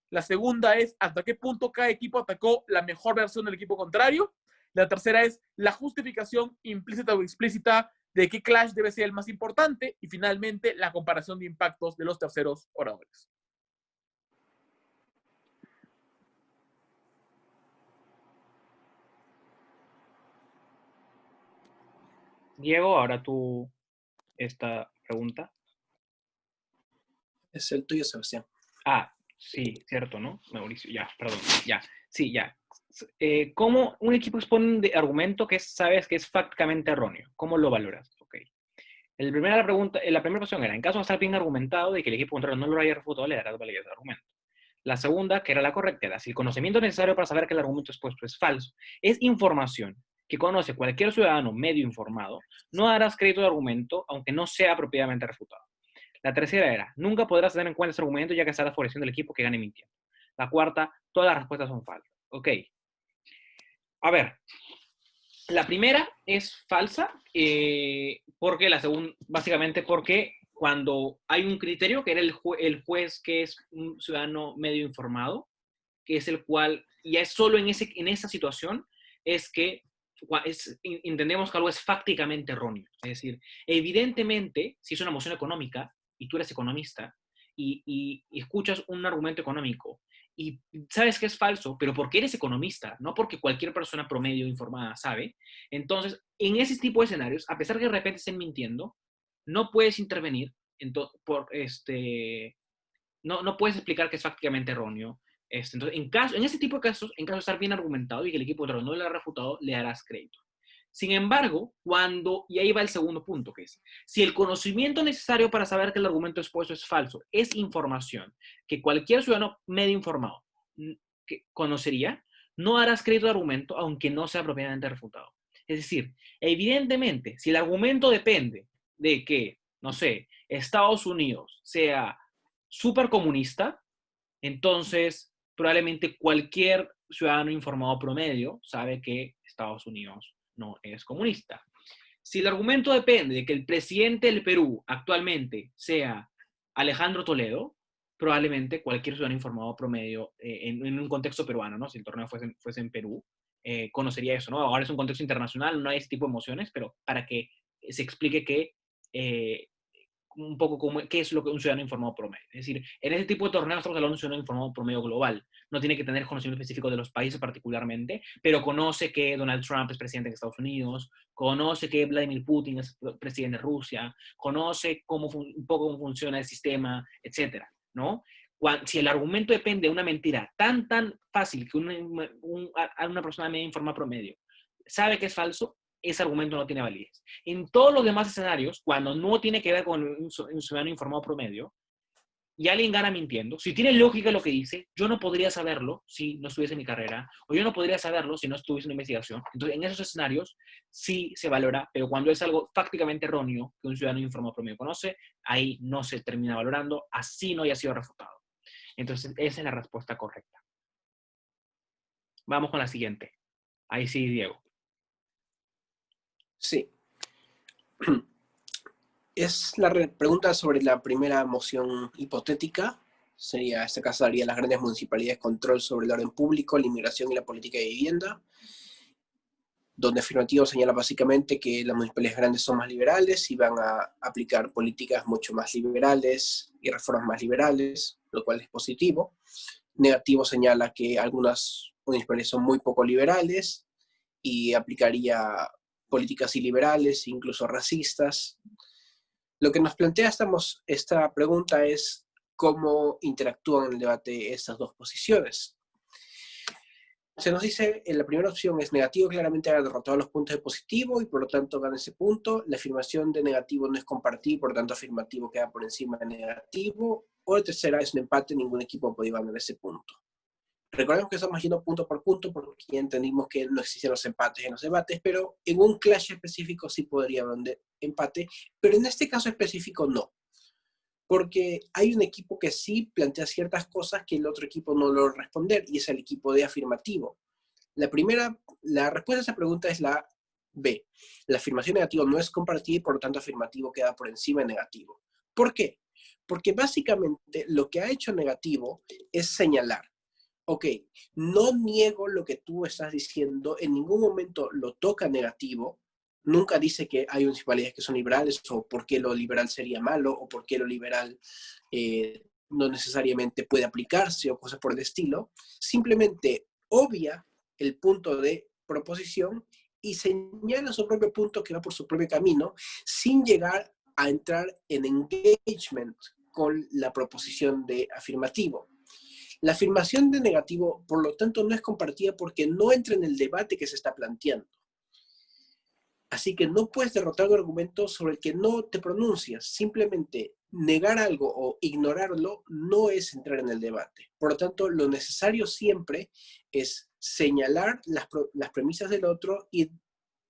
La segunda es hasta qué punto cada equipo atacó la mejor versión del equipo contrario. La tercera es la justificación implícita o explícita de qué clash debe ser el más importante. Y finalmente, la comparación de impactos de los terceros oradores. Diego, ahora tú esta pregunta. Es el tuyo, Sebastián. Ah, sí, cierto, ¿no? Mauricio, ya, perdón, ya, sí, ya. ¿Cómo un equipo expone un argumento que sabes que es fácticamente erróneo? ¿Cómo lo valoras? Ok. La primera cuestión era, en caso de estar bien argumentado de que el equipo contrario no lo haya refutado, le darás validez al argumento. La segunda, que era la correcta, era si el conocimiento necesario para saber que el argumento expuesto es falso es información que conoce cualquier ciudadano medio informado, no darás crédito al argumento aunque no sea apropiadamente refutado. La tercera era, nunca podrás tener en cuenta ese argumento ya que estarás favoreciendo al equipo que gane mintiendo. La cuarta, todas las respuestas son falsas. Ok. A ver, la primera es falsa, porque la segunda, básicamente porque cuando hay un criterio, que era el juez que es un ciudadano medio informado, que es el cual, y es solo en esa situación, es que entendemos que algo es fácticamente erróneo. Es decir, evidentemente, si es una moción económica, y tú eres economista, y escuchas un argumento económico, y sabes que es falso, pero porque eres economista, no porque cualquier persona promedio informada sabe, entonces, en ese tipo de escenarios, a pesar que de repente estén mintiendo, no puedes intervenir, no puedes explicar que es fácticamente erróneo. Entonces, en ese tipo de casos, en caso de estar bien argumentado y que el equipo contrario no le ha refutado, le darás crédito. Sin embargo, y ahí va el segundo punto, que es, si el conocimiento necesario para saber que el argumento expuesto es falso es información que cualquier ciudadano medio informado que conocería, no harás crédito al argumento aunque no sea propiamente refutado. Es decir, evidentemente, si el argumento depende de que no sé, Estados Unidos sea súper comunista, entonces probablemente cualquier ciudadano informado promedio sabe que Estados Unidos no es comunista. Si el argumento depende de que el presidente del Perú actualmente sea Alejandro Toledo, probablemente cualquier ciudadano informado promedio en un contexto peruano, ¿no? Si el torneo fuese en Perú, conocería eso, ¿no? Ahora es un contexto internacional, no hay ese tipo de emociones, pero para que se explique que eh, un poco qué es lo que un ciudadano informado promedio. Es decir, en ese tipo de torneos estamos hablando de un ciudadano informado promedio global. No tiene que tener conocimiento específico de los países particularmente, pero conoce que Donald Trump es presidente de Estados Unidos, conoce que Vladimir Putin es presidente de Rusia, conoce un poco cómo funciona el sistema, etcétera, ¿no? Si el argumento depende de una mentira tan fácil que una persona media informada promedio sabe que es falso, ese argumento no tiene validez. En todos los demás escenarios, cuando no tiene que ver con un ciudadano informado promedio, y alguien gana mintiendo, si tiene lógica lo que dice, yo no podría saberlo si no estuviese en mi carrera, o yo no podría saberlo si no estuviese en una investigación. Entonces, en esos escenarios sí se valora, pero cuando es algo fácticamente erróneo que un ciudadano informado promedio conoce, ahí no se termina valorando, así no haya sido refutado. Entonces, esa es la respuesta correcta. Vamos con la siguiente. Ahí sí, Diego. Sí. Es la pregunta sobre la primera moción hipotética. Esta caso daría las grandes municipalidades control sobre el orden público, la inmigración y la política de vivienda, donde afirmativo señala básicamente que las municipalidades grandes son más liberales y van a aplicar políticas mucho más liberales y reformas más liberales, lo cual es positivo. Negativo señala que algunas municipalidades son muy poco liberales y aplicaría políticas iliberales, incluso racistas. Lo que nos plantea esta pregunta es cómo interactúan en el debate estas dos posiciones. Se nos dice, en la primera opción es negativo, claramente ha derrotado los puntos de positivo y por lo tanto gana ese punto. La afirmación de negativo no es compartir, por lo tanto afirmativo queda por encima de negativo. O la tercera es un empate, ningún equipo ha podido ganar ese punto. Recordemos que estamos yendo punto por punto porque ya entendimos que no existen los empates en los debates, pero en un clash específico sí podría haber un empate, pero en este caso específico no. Porque hay un equipo que sí plantea ciertas cosas que el otro equipo no logra responder, y es el equipo de afirmativo. La respuesta a esa pregunta es la B. La afirmación negativa no es compartida y por lo tanto afirmativo queda por encima de negativo. ¿Por qué? Porque básicamente lo que ha hecho negativo es señalar, ok, no niego lo que tú estás diciendo, en ningún momento lo toca negativo, nunca dice que hay municipalidades que son liberales o por qué lo liberal sería malo o por qué lo liberal no necesariamente puede aplicarse o cosas por el estilo. Simplemente obvia el punto de proposición y señala su propio punto que va por su propio camino sin llegar a entrar en engagement con la proposición de afirmativo. La afirmación de negativo, por lo tanto, no es compartida porque no entra en el debate que se está planteando. Así que no puedes derrotar un argumento sobre el que no te pronuncias. Simplemente negar algo o ignorarlo no es entrar en el debate. Por lo tanto, lo necesario siempre es señalar las premisas del otro y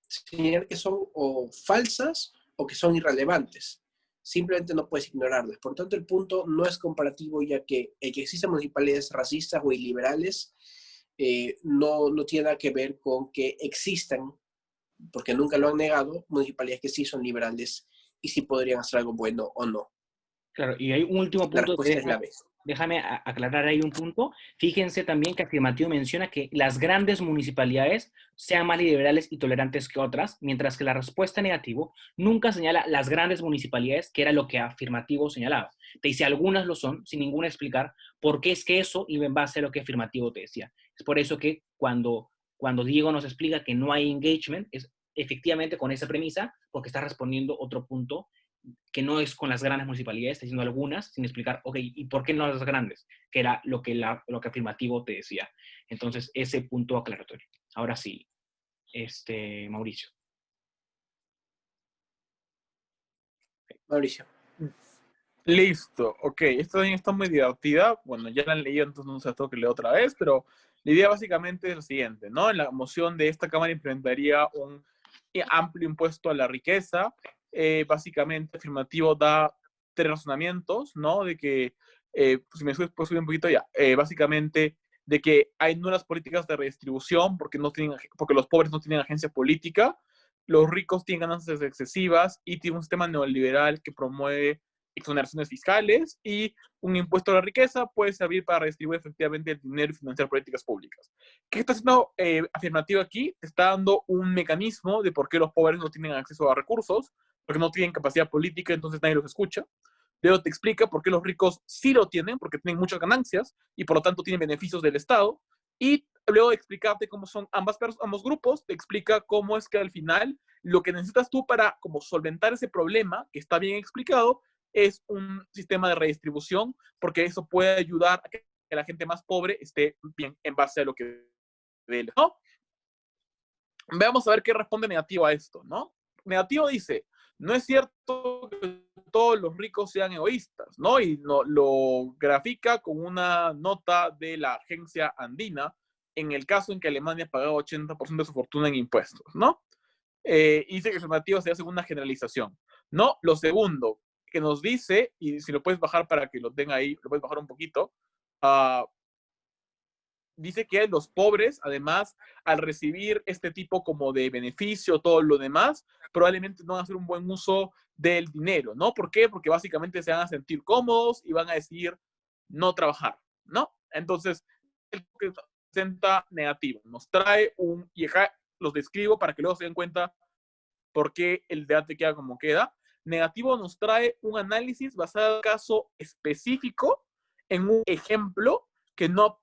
señalar que son o falsas o que son irrelevantes. Simplemente no puedes ignorarlas. Por tanto, el punto no es comparativo, ya que el que existan municipalidades racistas o iliberales no tiene nada que ver con que existan, porque nunca lo han negado, municipalidades que sí son liberales y sí podrían hacer algo bueno o no. Claro, y hay un último La punto. respuesta es la B. Déjame aclarar ahí un punto. Fíjense también que afirmativo menciona que las grandes municipalidades sean más liberales y tolerantes que otras, mientras que la respuesta negativo nunca señala las grandes municipalidades, que era lo que afirmativo señalaba. Te dice algunas lo son, sin ninguna explicar por qué es que eso iba en base a lo que afirmativo te decía. Es por eso que cuando Diego nos explica que no hay engagement, es efectivamente con esa premisa, porque está respondiendo otro punto que no es con las grandes municipalidades, está diciendo algunas, sin explicar, ok, ¿y por qué no las grandes? Que era lo que afirmativo te decía. Entonces, ese punto aclaratorio. Ahora sí, Mauricio. Mauricio. Listo, ok, esta también está muy divertida. Bueno, ya la han leído, entonces no se tengo que leer otra vez, pero la idea básicamente es lo siguiente, ¿no? En la moción de esta Cámara implementaría un amplio impuesto a la riqueza, básicamente afirmativo da 3 razonamientos, ¿no? De que, pues, si me subir un poquito ya, básicamente de que hay nulas políticas de redistribución porque los pobres no tienen agencia política, los ricos tienen ganancias excesivas y tiene un sistema neoliberal que promueve exoneraciones fiscales y un impuesto a la riqueza puede servir para redistribuir efectivamente el dinero y financiar políticas públicas. ¿Qué está haciendo afirmativo aquí? Te está dando un mecanismo de por qué los pobres no tienen acceso a recursos, porque no tienen capacidad política, entonces nadie los escucha. Luego te explica por qué los ricos sí lo tienen, porque tienen muchas ganancias y por lo tanto tienen beneficios del Estado. Y luego de explicarte cómo son ambos grupos, te explica cómo es que al final lo que necesitas tú para como solventar ese problema, que está bien explicado, es un sistema de redistribución, porque eso puede ayudar a que la gente más pobre esté bien en base a lo que ve, ¿no? Veamos a ver qué responde negativo a esto, ¿no? Negativo dice, no es cierto que todos los ricos sean egoístas, ¿no? Y lo grafica con una nota de la agencia andina en el caso en que Alemania pagaba 80% de su fortuna en impuestos, ¿no? Y dice que el afirmativo se hace una generalización, ¿no? Lo segundo que nos dice, y si lo puedes bajar para que lo tenga ahí, lo puedes bajar un poquito, dice que los pobres, además, al recibir este tipo como de beneficio, todo lo demás, probablemente no van a hacer un buen uso del dinero, ¿no? ¿Por qué? Porque básicamente se van a sentir cómodos y van a decidir no trabajar, ¿no? Entonces, el que presenta negativo, nos trae y acá los describo para que luego se den cuenta por qué el debate queda como queda. Negativo nos trae un análisis basado en un caso específico, en un ejemplo que no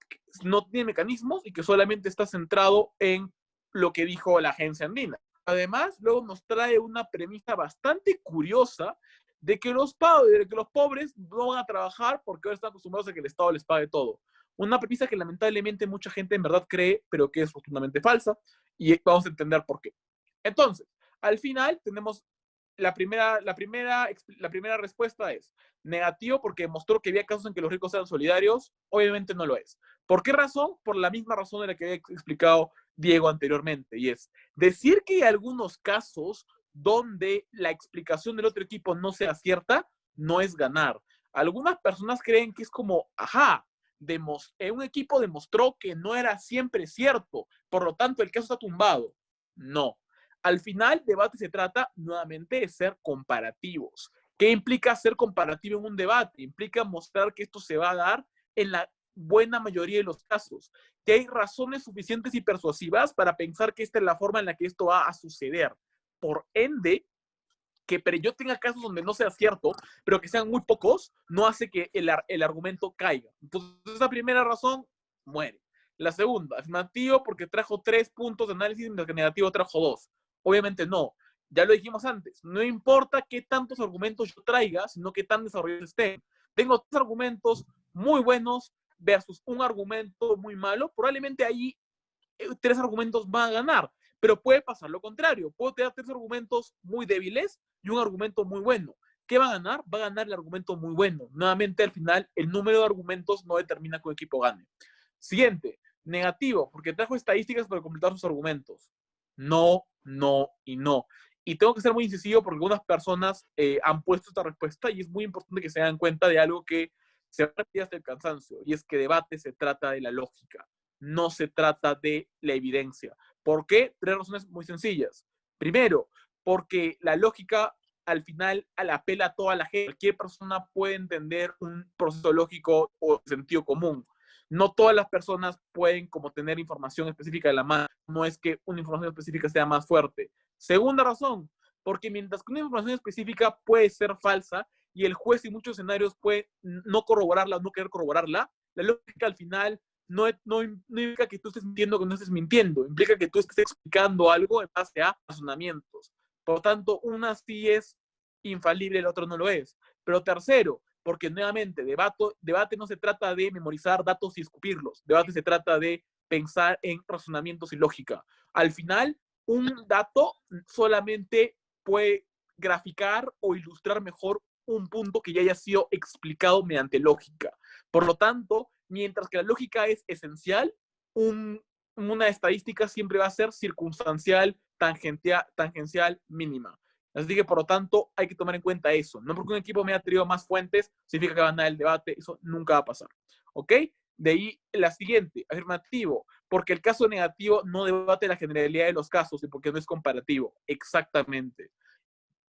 tiene mecanismos y que solamente está centrado en lo que dijo la agencia andina. Además, luego nos trae una premisa bastante curiosa de que los pobres no van a trabajar porque ahora están acostumbrados a que el Estado les pague todo. Una premisa que lamentablemente mucha gente en verdad cree, pero que es rotundamente falsa, y vamos a entender por qué. Entonces, al final tenemos la primera respuesta es negativo porque demostró que había casos en que los ricos eran solidarios. Obviamente no lo es. ¿Por qué razón? Por la misma razón de la que había explicado Diego anteriormente, y es decir que hay algunos casos donde la explicación del otro equipo no sea cierta, no es ganar. Algunas personas creen que es como, ajá, un equipo demostró que no era siempre cierto, por lo tanto el caso está tumbado. No. Al final, debate se trata nuevamente de ser comparativos. ¿Qué implica ser comparativo en un debate? Implica mostrar que esto se va a dar en la buena mayoría de los casos, que hay razones suficientes y persuasivas para pensar que esta es la forma en la que esto va a suceder. Por ende, que yo tenga casos donde no sea cierto, pero que sean muy pocos, no hace que el argumento caiga. Entonces, esa primera razón muere. La segunda, afirmativo porque trajo 3 puntos de análisis, mientras que negativo trajo 2. Obviamente no. Ya lo dijimos antes. No importa qué tantos argumentos yo traiga, sino qué tan desarrollados estén. Tengo 3 argumentos muy buenos versus un argumento muy malo. Probablemente ahí 3 argumentos van a ganar. Pero puede pasar lo contrario. Puedo tener 3 argumentos muy débiles y un argumento muy bueno. ¿Qué va a ganar? Va a ganar el argumento muy bueno. Nuevamente, al final, el número de argumentos no determina que un equipo gane. Siguiente, negativo, porque trajo estadísticas para completar sus argumentos. No, no y no. Y tengo que ser muy incisivo porque algunas personas han puesto esta respuesta y es muy importante que se den cuenta de algo que se repite hasta el cansancio, y es que debate se trata de la lógica, no se trata de la evidencia. ¿Por qué? 3 razones muy sencillas. Primero, porque la lógica al final apela a toda la gente. Cualquier persona puede entender un proceso lógico o sentido común. No todas las personas pueden como tener información específica de la mano. No es que una información específica sea más fuerte. Segunda razón, porque mientras que una información específica puede ser falsa y el juez en muchos escenarios puede no corroborarla, no querer corroborarla, la lógica al final no implica que tú estés mintiendo o que no estés mintiendo, implica que tú estés explicando algo en base a razonamientos. Por lo tanto, una sí es infalible, el otro no lo es. Pero tercero, porque nuevamente, debate no se trata de memorizar datos y escupirlos, debate se trata de pensar en razonamientos y lógica. Al final, un dato solamente puede graficar o ilustrar mejor un punto que ya haya sido explicado mediante lógica. Por lo tanto, mientras que la lógica es esencial, una estadística siempre va a ser circunstancial, tangencial, mínima. Así que, por lo tanto, hay que tomar en cuenta eso. No porque un equipo me haya traído más fuentes, significa que va a ganar el debate. Eso nunca va a pasar. ¿Ok? De ahí la siguiente, afirmativo, porque el caso negativo no debate la generalidad de los casos y porque no es comparativo. Exactamente.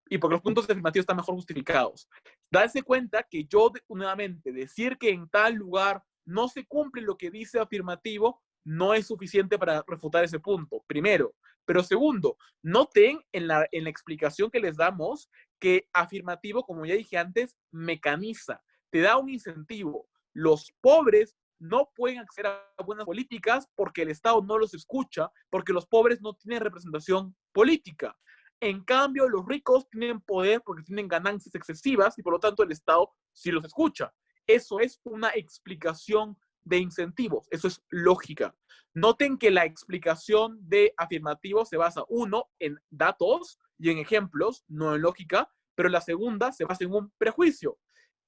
Y porque los puntos afirmativos están mejor justificados. Darse cuenta que yo, nuevamente, decir que en tal lugar no se cumple lo que dice afirmativo no es suficiente para refutar ese punto, primero. Pero segundo, noten en la explicación que les damos que afirmativo, como ya dije antes, mecaniza, te da un incentivo. Los pobres no pueden acceder a buenas políticas porque el Estado no los escucha, porque los pobres no tienen representación política. En cambio, los ricos tienen poder porque tienen ganancias excesivas y por lo tanto el Estado sí los escucha. Eso es una explicación de incentivos, eso es lógica. Noten que la explicación de afirmativo se basa, uno, en datos y en ejemplos, no en lógica, pero la segunda se basa en un prejuicio.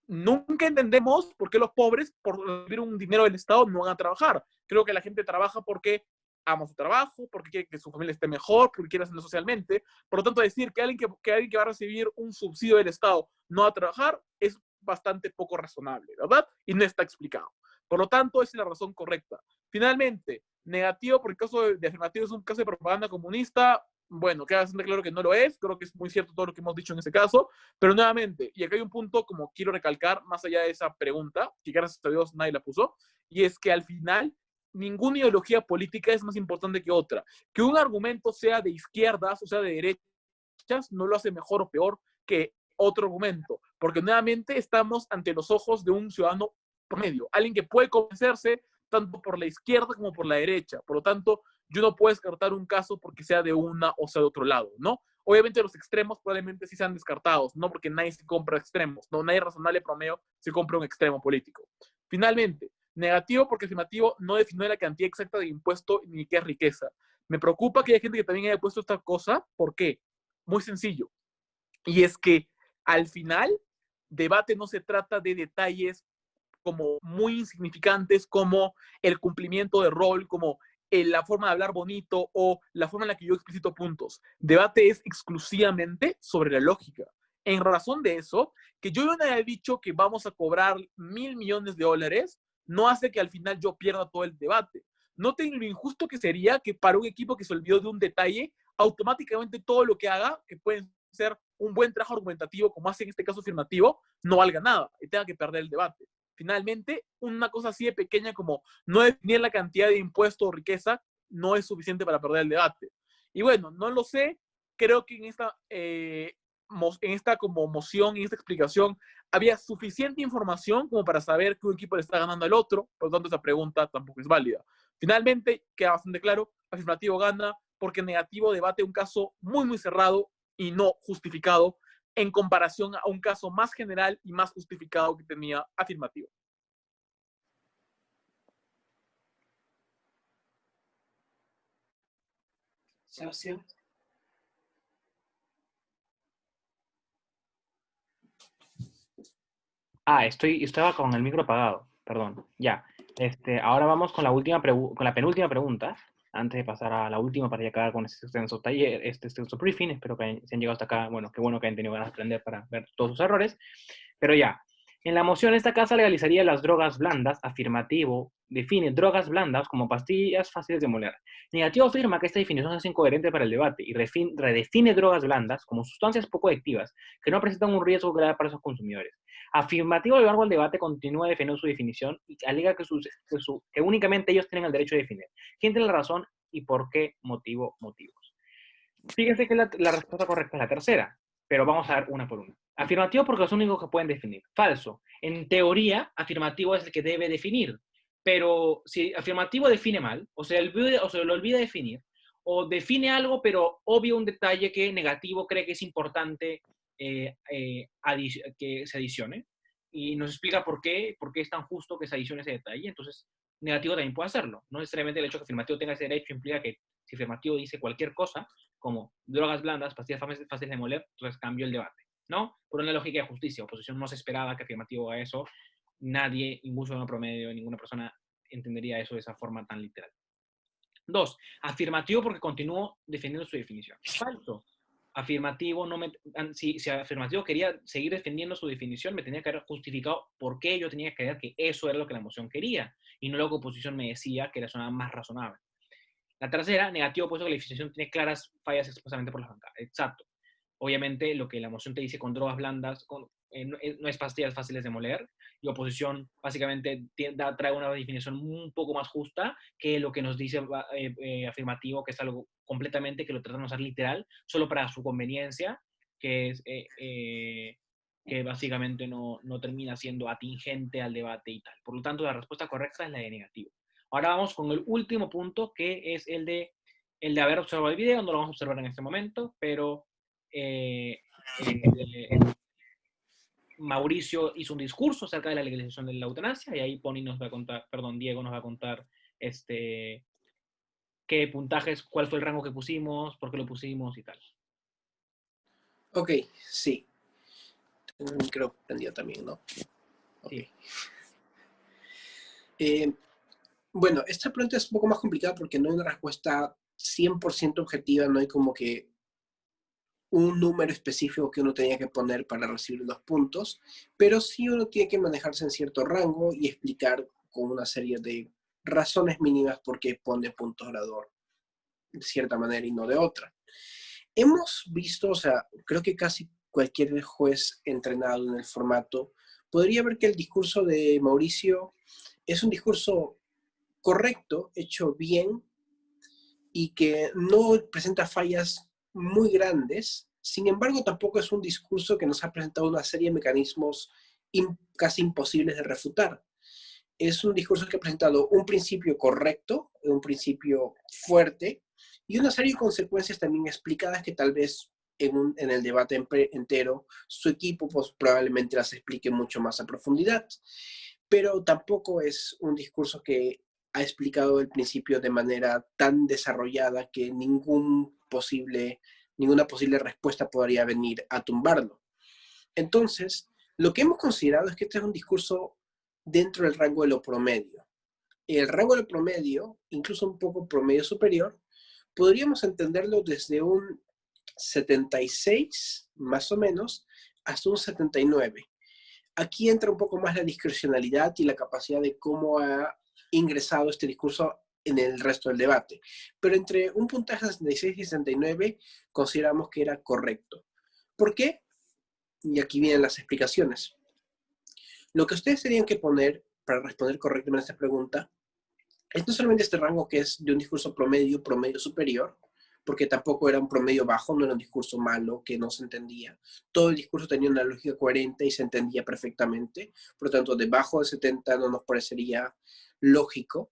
Nunca entendemos por qué los pobres, por recibir un dinero del Estado, no van a trabajar. Creo que la gente trabaja porque ama su trabajo, porque quiere que su familia esté mejor, porque quiere hacerlo socialmente. Por lo tanto, decir que alguien que va a recibir un subsidio del Estado no va a trabajar es bastante poco razonable, ¿verdad? Y no está explicado. Por lo tanto, esa es la razón correcta. Finalmente, negativo, porque el caso de afirmativo es un caso de propaganda comunista. Bueno, queda bastante claro que no lo es. Creo que es muy cierto todo lo que hemos dicho en ese caso. Pero nuevamente, y acá hay un punto como quiero recalcar, más allá de esa pregunta, que gracias a Dios nadie la puso, y es que al final ninguna ideología política es más importante que otra. Que un argumento sea de izquierdas o sea de derechas no lo hace mejor o peor que otro argumento, porque nuevamente estamos ante los ojos de un ciudadano promedio, alguien que puede convencerse tanto por la izquierda como por la derecha. Por lo tanto, yo no puedo descartar un caso porque sea de una o sea de otro lado, ¿no? Obviamente los extremos probablemente sí sean descartados, no porque nadie se compra extremos, no, nadie razonable promedio se compra un extremo político. Finalmente, negativo porque afirmativo no define la cantidad exacta de impuesto ni qué es riqueza. Me preocupa que haya gente que también haya puesto esta cosa. ¿Por qué? Muy sencillo. Y es que al final, debate no se trata de detalles como muy insignificantes como el cumplimiento de rol, como la forma de hablar bonito o la forma en la que yo explicito puntos. Debate es exclusivamente sobre la lógica. En razón de eso, que yo no haya dicho que vamos a cobrar $1.000 millones, no hace que al final yo pierda todo el debate. Noten lo injusto que sería que para un equipo que se olvidó de un detalle, automáticamente todo lo que haga, que puede ser un buen trabajo argumentativo, como hace en este caso afirmativo, no valga nada y tenga que perder el debate. Finalmente, una cosa así de pequeña como no definir la cantidad de impuesto o riqueza no es suficiente para perder el debate. Y bueno, no lo sé, creo que en esta como moción, en esta explicación, había suficiente información como para saber que un equipo le está ganando al otro, por lo tanto esa pregunta tampoco es válida. Finalmente, queda bastante claro, afirmativo gana porque negativo debate un caso muy, muy cerrado y no justificado en comparación a un caso más general y más justificado que tenía afirmativo. Sebastián. Estaba con el micro apagado, perdón. Ya. Ahora vamos con con la penúltima pregunta, antes de pasar a la última para ya acabar con este extenso taller, este extenso briefing. Espero que se han llegado hasta acá. Bueno, qué bueno que hayan tenido ganas de aprender para ver todos sus errores. Pero ya, en la moción esta casa legalizaría las drogas blandas. Afirmativo define drogas blandas como pastillas fáciles de moler. Negativo afirma que esta definición es incoherente para el debate y redefine drogas blandas como sustancias poco adictivas que no presentan un riesgo grave para sus consumidores. Afirmativo, a lo largo del debate, continúa defendiendo su definición y alega que únicamente ellos tienen el derecho de definir. ¿Quién tiene la razón y por qué motivos? Fíjense que la respuesta correcta es la tercera, pero vamos a ver una por una. Afirmativo porque los únicos que pueden definir. Falso. En teoría, afirmativo es el que debe definir, pero si afirmativo define mal, o se le olvida definir, o define algo, pero obvia un detalle que negativo cree que es importante que se adicione, y nos explica por qué es tan justo que se adicione ese detalle. Entonces, negativo también puede hacerlo. No necesariamente el hecho de que afirmativo tenga ese derecho implica que si afirmativo dice cualquier cosa, como drogas blandas, pastillas fáciles de moler, entonces cambio el debate, ¿no? Por una lógica de justicia. Oposición no se esperaba que afirmativo haga eso. Nadie, ningún ciudadano promedio, ninguna persona entendería eso de esa forma tan literal. 2. Afirmativo porque continuó defendiendo su definición. Falso. afirmativo, si afirmativo quería seguir defendiendo su definición, me tenía que haber justificado por qué yo tenía que creer que eso era lo que la moción quería, y no lo que oposición me decía que era sonaba más razonable. La tercera, negativo, puesto que la definición tiene claras fallas expresamente por la bancada. Exacto. Obviamente, lo que la moción te dice con drogas blandas, no es pastillas fáciles de moler, y oposición básicamente trae una definición un poco más justa que lo que nos dice afirmativo, que es algo completamente que lo tratan de usar literal, solo para su conveniencia, que es que básicamente no termina siendo atingente al debate y tal. Por lo tanto, la respuesta correcta es la de negativo. Ahora vamos con el último punto, que es el de haber observado el video. No lo vamos a observar en este momento, pero eh, Mauricio hizo un discurso acerca de la legalización de la eutanasia, y ahí nos va a contar, Diego nos va a contar qué puntajes, cuál fue el rango que pusimos, por qué lo pusimos y tal. Ok, sí. Tengo el micro prendido también, ¿no? Ok. Sí. Bueno, esta pregunta es un poco más complicada porque no hay una respuesta 100% objetiva, no hay como que un número específico que uno tenía que poner para recibir los puntos, pero sí uno tiene que manejarse en cierto rango y explicar con una serie de razones mínimas por qué pone puntos orador de cierta manera y no de otra. Hemos visto, o sea, creo que casi cualquier juez entrenado en el formato podría ver que el discurso de Mauricio es un discurso correcto, hecho bien, y que no presenta fallas muy grandes. Sin embargo, tampoco es un discurso que nos ha presentado una serie de mecanismos casi imposibles de refutar. Es un discurso que ha presentado un principio correcto, un principio fuerte, y una serie de consecuencias también explicadas que tal vez en el debate entero su equipo pues, probablemente las explique mucho más a profundidad. Pero tampoco es un discurso que ha explicado el principio de manera tan desarrollada que ninguna posible respuesta podría venir a tumbarlo. Entonces, lo que hemos considerado es que este es un discurso dentro del rango de lo promedio. El rango de lo promedio, incluso un poco promedio superior, podríamos entenderlo desde un 76, más o menos, hasta un 79. Aquí entra un poco más la discrecionalidad y la capacidad de cómo ha ingresado este discurso en el resto del debate. Pero entre un puntaje de 66 y 69 consideramos que era correcto. ¿Por qué? Y aquí vienen las explicaciones. Lo que ustedes tenían que poner para responder correctamente a esta pregunta es no solamente este rango que es de un discurso promedio superior, porque tampoco era un promedio bajo, no era un discurso malo que no se entendía. Todo el discurso tenía una lógica coherente y se entendía perfectamente. Por lo tanto, debajo de 70 no nos parecería lógico,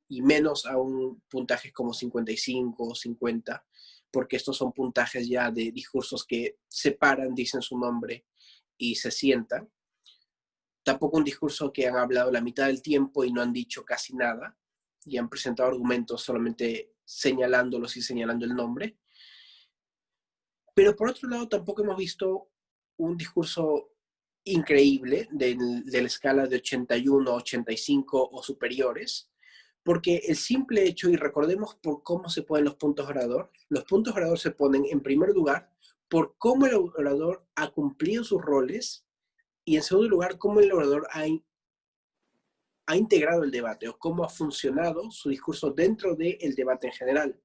y menos a un puntaje como 55 o 50, porque estos son puntajes ya de discursos que se paran, dicen su nombre y se sientan. Tampoco un discurso que han hablado la mitad del tiempo y no han dicho casi nada, y han presentado argumentos solamente señalándolos y señalando el nombre. Pero por otro lado, tampoco hemos visto un discurso increíble de la escala de 81, 85 o superiores, porque el simple hecho, y recordemos por cómo se ponen los puntos orador se ponen en primer lugar por cómo el orador ha cumplido sus roles, y en segundo lugar, cómo el orador ha integrado el debate o cómo ha funcionado su discurso dentro del debate en general.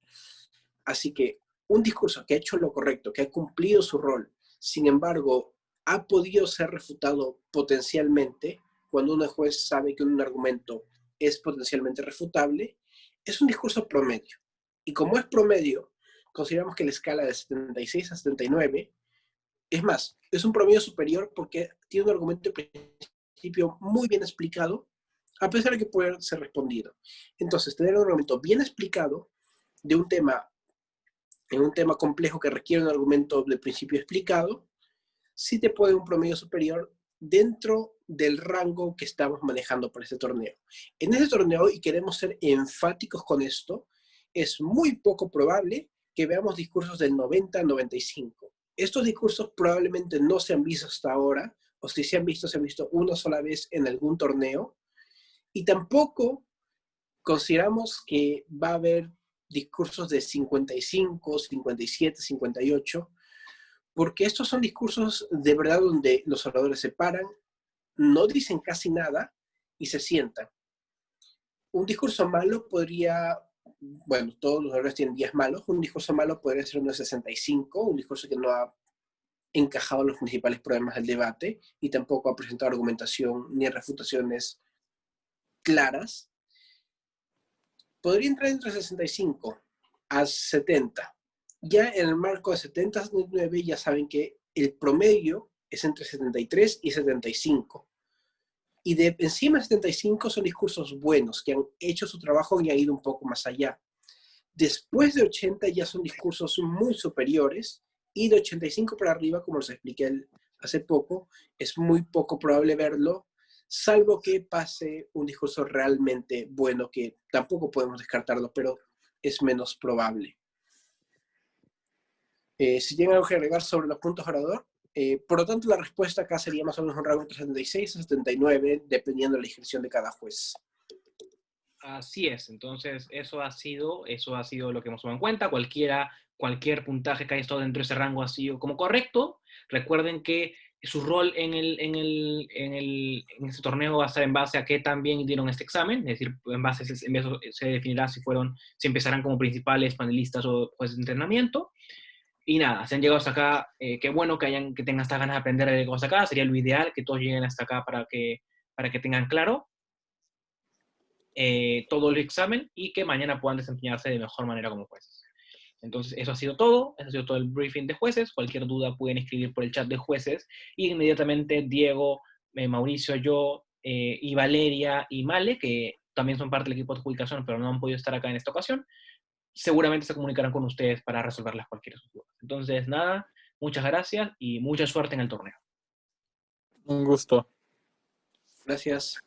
Así que un discurso que ha hecho lo correcto, que ha cumplido su rol, sin embargo, ha podido ser refutado potencialmente cuando un juez sabe que un argumento es potencialmente refutable, es un discurso promedio. Y como es promedio, consideramos que la escala de 76 a 79, es más, es un promedio superior porque tiene un argumento en principio muy bien explicado, a pesar de que puede ser respondido. Entonces, tener un argumento bien explicado de un tema, en un tema complejo que requiere un argumento de principio explicado, sí te puede un promedio superior dentro del rango que estamos manejando para este torneo. En este torneo, y queremos ser enfáticos con esto, es muy poco probable que veamos discursos del 90 a 95. Estos discursos probablemente no se han visto hasta ahora, o si se han visto una sola vez en algún torneo, y tampoco consideramos que va a haber discursos de 55, 57, 58, Porque estos son discursos de verdad donde los oradores se paran, no dicen casi nada y se sientan. Un discurso malo podría, bueno, todos los oradores tienen días malos, un discurso malo podría ser uno de 65, un discurso que no ha encajado los principales problemas del debate y tampoco ha presentado argumentación ni refutaciones claras. Podría entrar entre 65 a 70. Ya en el marco de 70 a 79 ya saben que el promedio es entre 73 y 75. Y de encima de 75 son discursos buenos, que han hecho su trabajo y han ido un poco más allá. Después de 80 ya son discursos muy superiores, y de 85 para arriba, como les expliqué hace poco, es muy poco probable verlo, salvo que pase un discurso realmente bueno, que tampoco podemos descartarlo, pero es menos probable. Si tienen algo que agregar sobre los puntos orador, por lo tanto la respuesta acá sería más o menos un rango entre 76 y 79, dependiendo de la discreción de cada juez. Así es, entonces eso ha sido lo que hemos tomado en cuenta. Cualquier puntaje que haya estado dentro de ese rango ha sido como correcto. Recuerden que su rol en este torneo va a estar en base a qué tan bien dieron este examen, es decir, en base se definirá si empezarán como principales, panelistas o jueces de entrenamiento. Y nada, se han llegado hasta acá, qué bueno que tengan estas ganas de aprender de llegar hasta acá, sería lo ideal que todos lleguen hasta acá para que tengan claro todo el examen y que mañana puedan desempeñarse de mejor manera como jueces. Entonces, eso ha sido todo el briefing de jueces. Cualquier duda pueden escribir por el chat de jueces y inmediatamente Diego, Mauricio, yo y Valeria y Male, que también son parte del equipo de adjudicación, pero no han podido estar acá en esta ocasión, seguramente se comunicarán con ustedes para resolverlas cualquier duda. Entonces, nada, muchas gracias y mucha suerte en el torneo. Un gusto. Gracias.